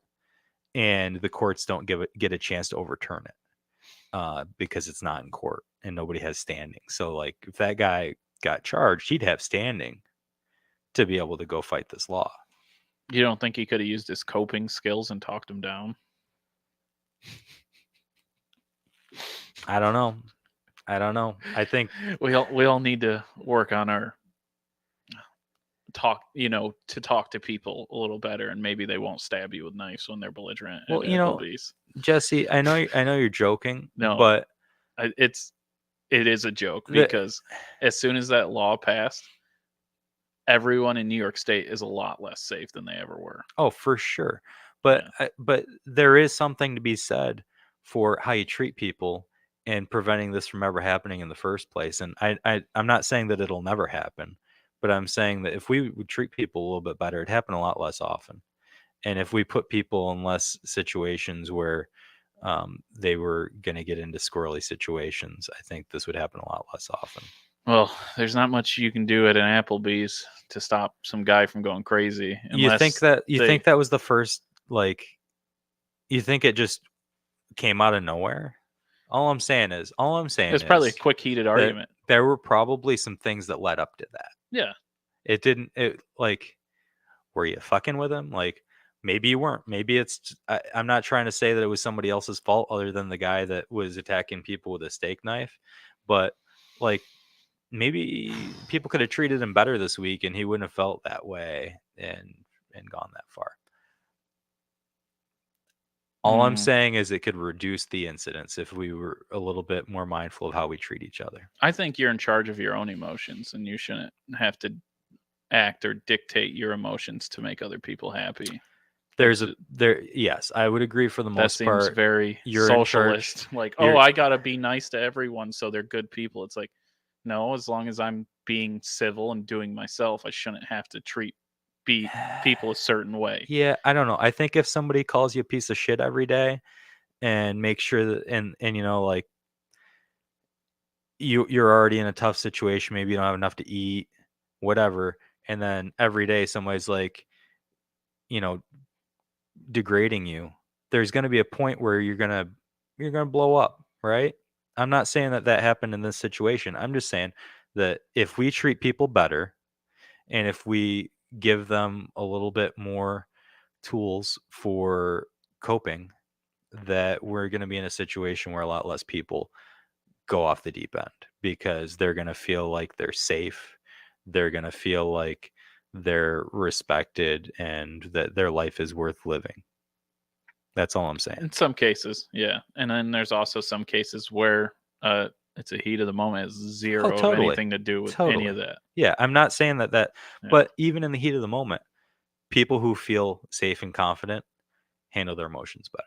and the courts don't get a chance to overturn it, because it's not in court and nobody has standing. So if that guy got charged, he'd have standing to be able to go fight this law. You don't think he could have used his coping skills and talked him down? I don't know. I think we all need to work on our talk, to talk to people a little better, and maybe they won't stab you with knives when they're belligerent. Well, Jesse, I know you're joking, no, but it is a joke because as soon as that law passed, everyone in New York State is a lot less safe than they ever were. Oh, for sure. But but there is something to be said for how you treat people and preventing this from ever happening in the first place. And I'm not saying that it'll never happen, but I'm saying that if we would treat people a little bit better, it'd happen a lot less often. And if we put people in less situations where they were going to get into squirrely situations, I think this would happen a lot less often. Well, there's not much you can do at an Applebee's to stop some guy from going crazy. You think that was the first, like, you think it just came out of nowhere? All I'm saying is it's probably a quick heated argument. There were probably some things that led up to that. Yeah. Like, were you fucking with him? Like, maybe you weren't. Maybe it's, I'm not trying to say that it was somebody else's fault other than the guy that was attacking people with a steak knife. But, like, maybe people could have treated him better this week and he wouldn't have felt that way and gone that far. All I'm saying is it could reduce the incidence if we were a little bit more mindful of how we treat each other. I think you're in charge of your own emotions and you shouldn't have to act or dictate your emotions to make other people happy. Yes, I would agree for the most part. That seems very socialist. Like, I gotta be nice to everyone so they're good people. It's like, no, as long as I'm being civil and doing myself, I shouldn't have to treat people a certain way. Yeah, I don't know. I think if somebody calls you a piece of shit every day and make sure that and you know, like, you're already in a tough situation, maybe you don't have enough to eat, whatever, and then every day somebody's like, you know, degrading you, there's going to be a point where you're going to blow up, right? I'm not saying that happened in this situation. I'm just saying that if we treat people better and if we give them a little bit more tools for coping, that we're going to be in a situation where a lot less people go off the deep end because they're going to feel like they're safe. They're going to feel like they're respected and that their life is worth living. That's all I'm saying. In some cases, yeah. And then there's also some cases where it's a heat of the moment. It's zero of anything to do with any of that. Yeah, I'm not saying that, but even in the heat of the moment, people who feel safe and confident handle their emotions better.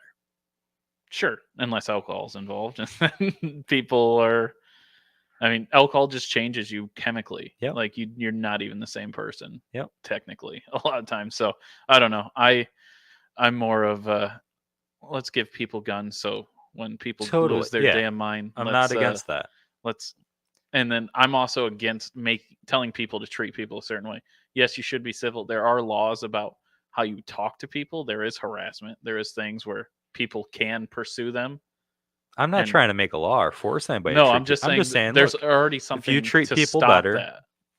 Sure, unless alcohol's involved. People are, I mean, alcohol just changes you chemically. Yep. Like you're not even the same person. Yep. Technically, a lot of times. So I don't know. I'm more of let's give people guns so when people lose their damn mind. I'm not against that. And then I'm also against telling people to treat people a certain way. Yes, you should be civil. There are laws about how you talk to people. There is harassment. There is things where people can pursue them. I'm not trying to make a law or force anybody. No, I'm just saying there's already something. If you treat people better,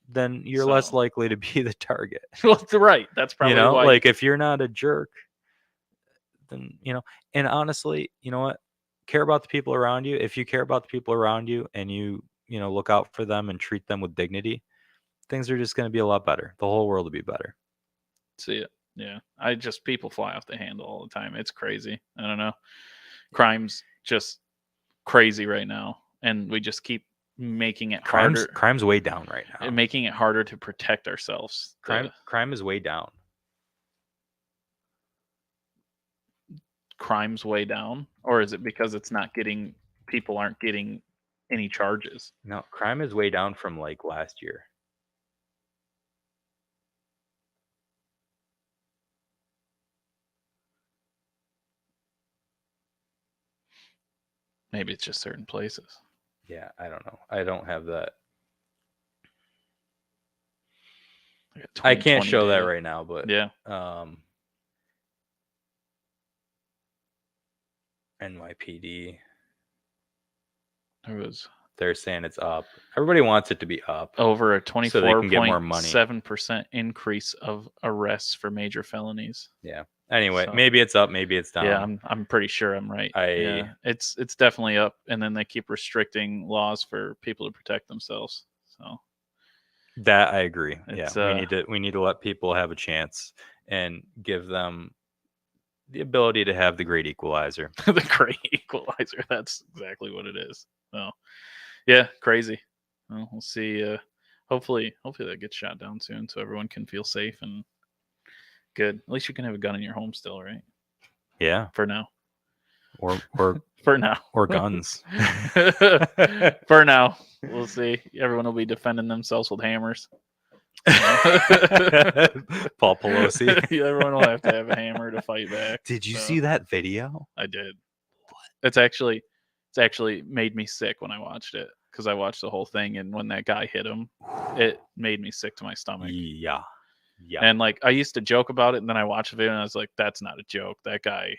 then you're less likely to be the target. Well, right. That's probably why. Like if you're not a jerk, then and honestly, you know what? Care about the people around you. If you care about the people around you and you look out for them and treat them with dignity, things are just going to be a lot better. The whole world will be better. See it. Yeah. People fly off the handle all the time. It's crazy. I don't know. Crime's just crazy right now. And we just keep making it harder. Crime's way down right now. And making it harder to protect ourselves. Crime is way down. Crime's way down? Or is it because people aren't getting any charges? No, crime is way down from like last year. Maybe it's just certain places. Yeah, I don't know. I don't have that. I can't show that right now, but yeah. NYPD. They're saying it's up. Everybody wants it to be up. Over a 24.7% increase of arrests for major felonies. Yeah. Anyway, maybe it's up, maybe it's down. Yeah, I'm pretty sure I'm right. Yeah, it's definitely up, and then they keep restricting laws for people to protect themselves. So that I agree. We need to let people have a chance and give them the ability to have the great equalizer. The great equalizer. That's exactly what it is. Well, yeah, crazy. Well, we'll see. Hopefully that gets shot down soon, so everyone can feel safe and good. At least you can have a gun in your home still, right? Yeah. For now. Or for now. Or guns. For now. We'll see. Everyone will be defending themselves with hammers. Paul Pelosi. Everyone will have to have a hammer to fight back. Did you see that video? I did. It's actually made me sick when I watched it, because I watched the whole thing, and when that guy hit him, it made me sick to my stomach. Yeah. And like, I used to joke about it, and then I watched the video and I was like, that's not a joke. That guy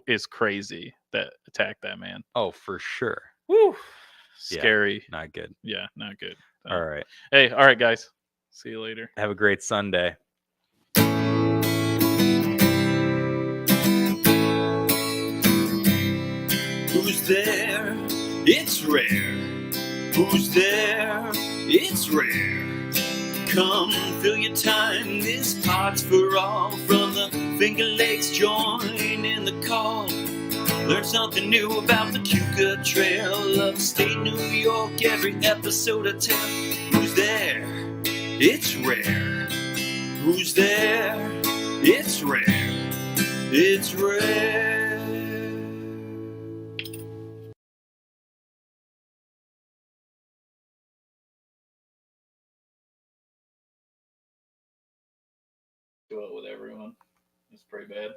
is crazy that attacked that man. Oh, for sure. Woo. Scary. Yeah, not good. Yeah, not good. All right. Hey, all right, guys. See you later. Have a great Sunday. Who's there? It's Rahr. Who's there? It's Rahr. Come fill your time, this pot's for all. From the Finger Lakes, join in the call. Learn something new about the Cuca Trail, upstate New York, every episode I tell. Who's there? It's Rahr. Who's there? It's Rahr. It's Rahr. Do it with everyone. It's pretty bad.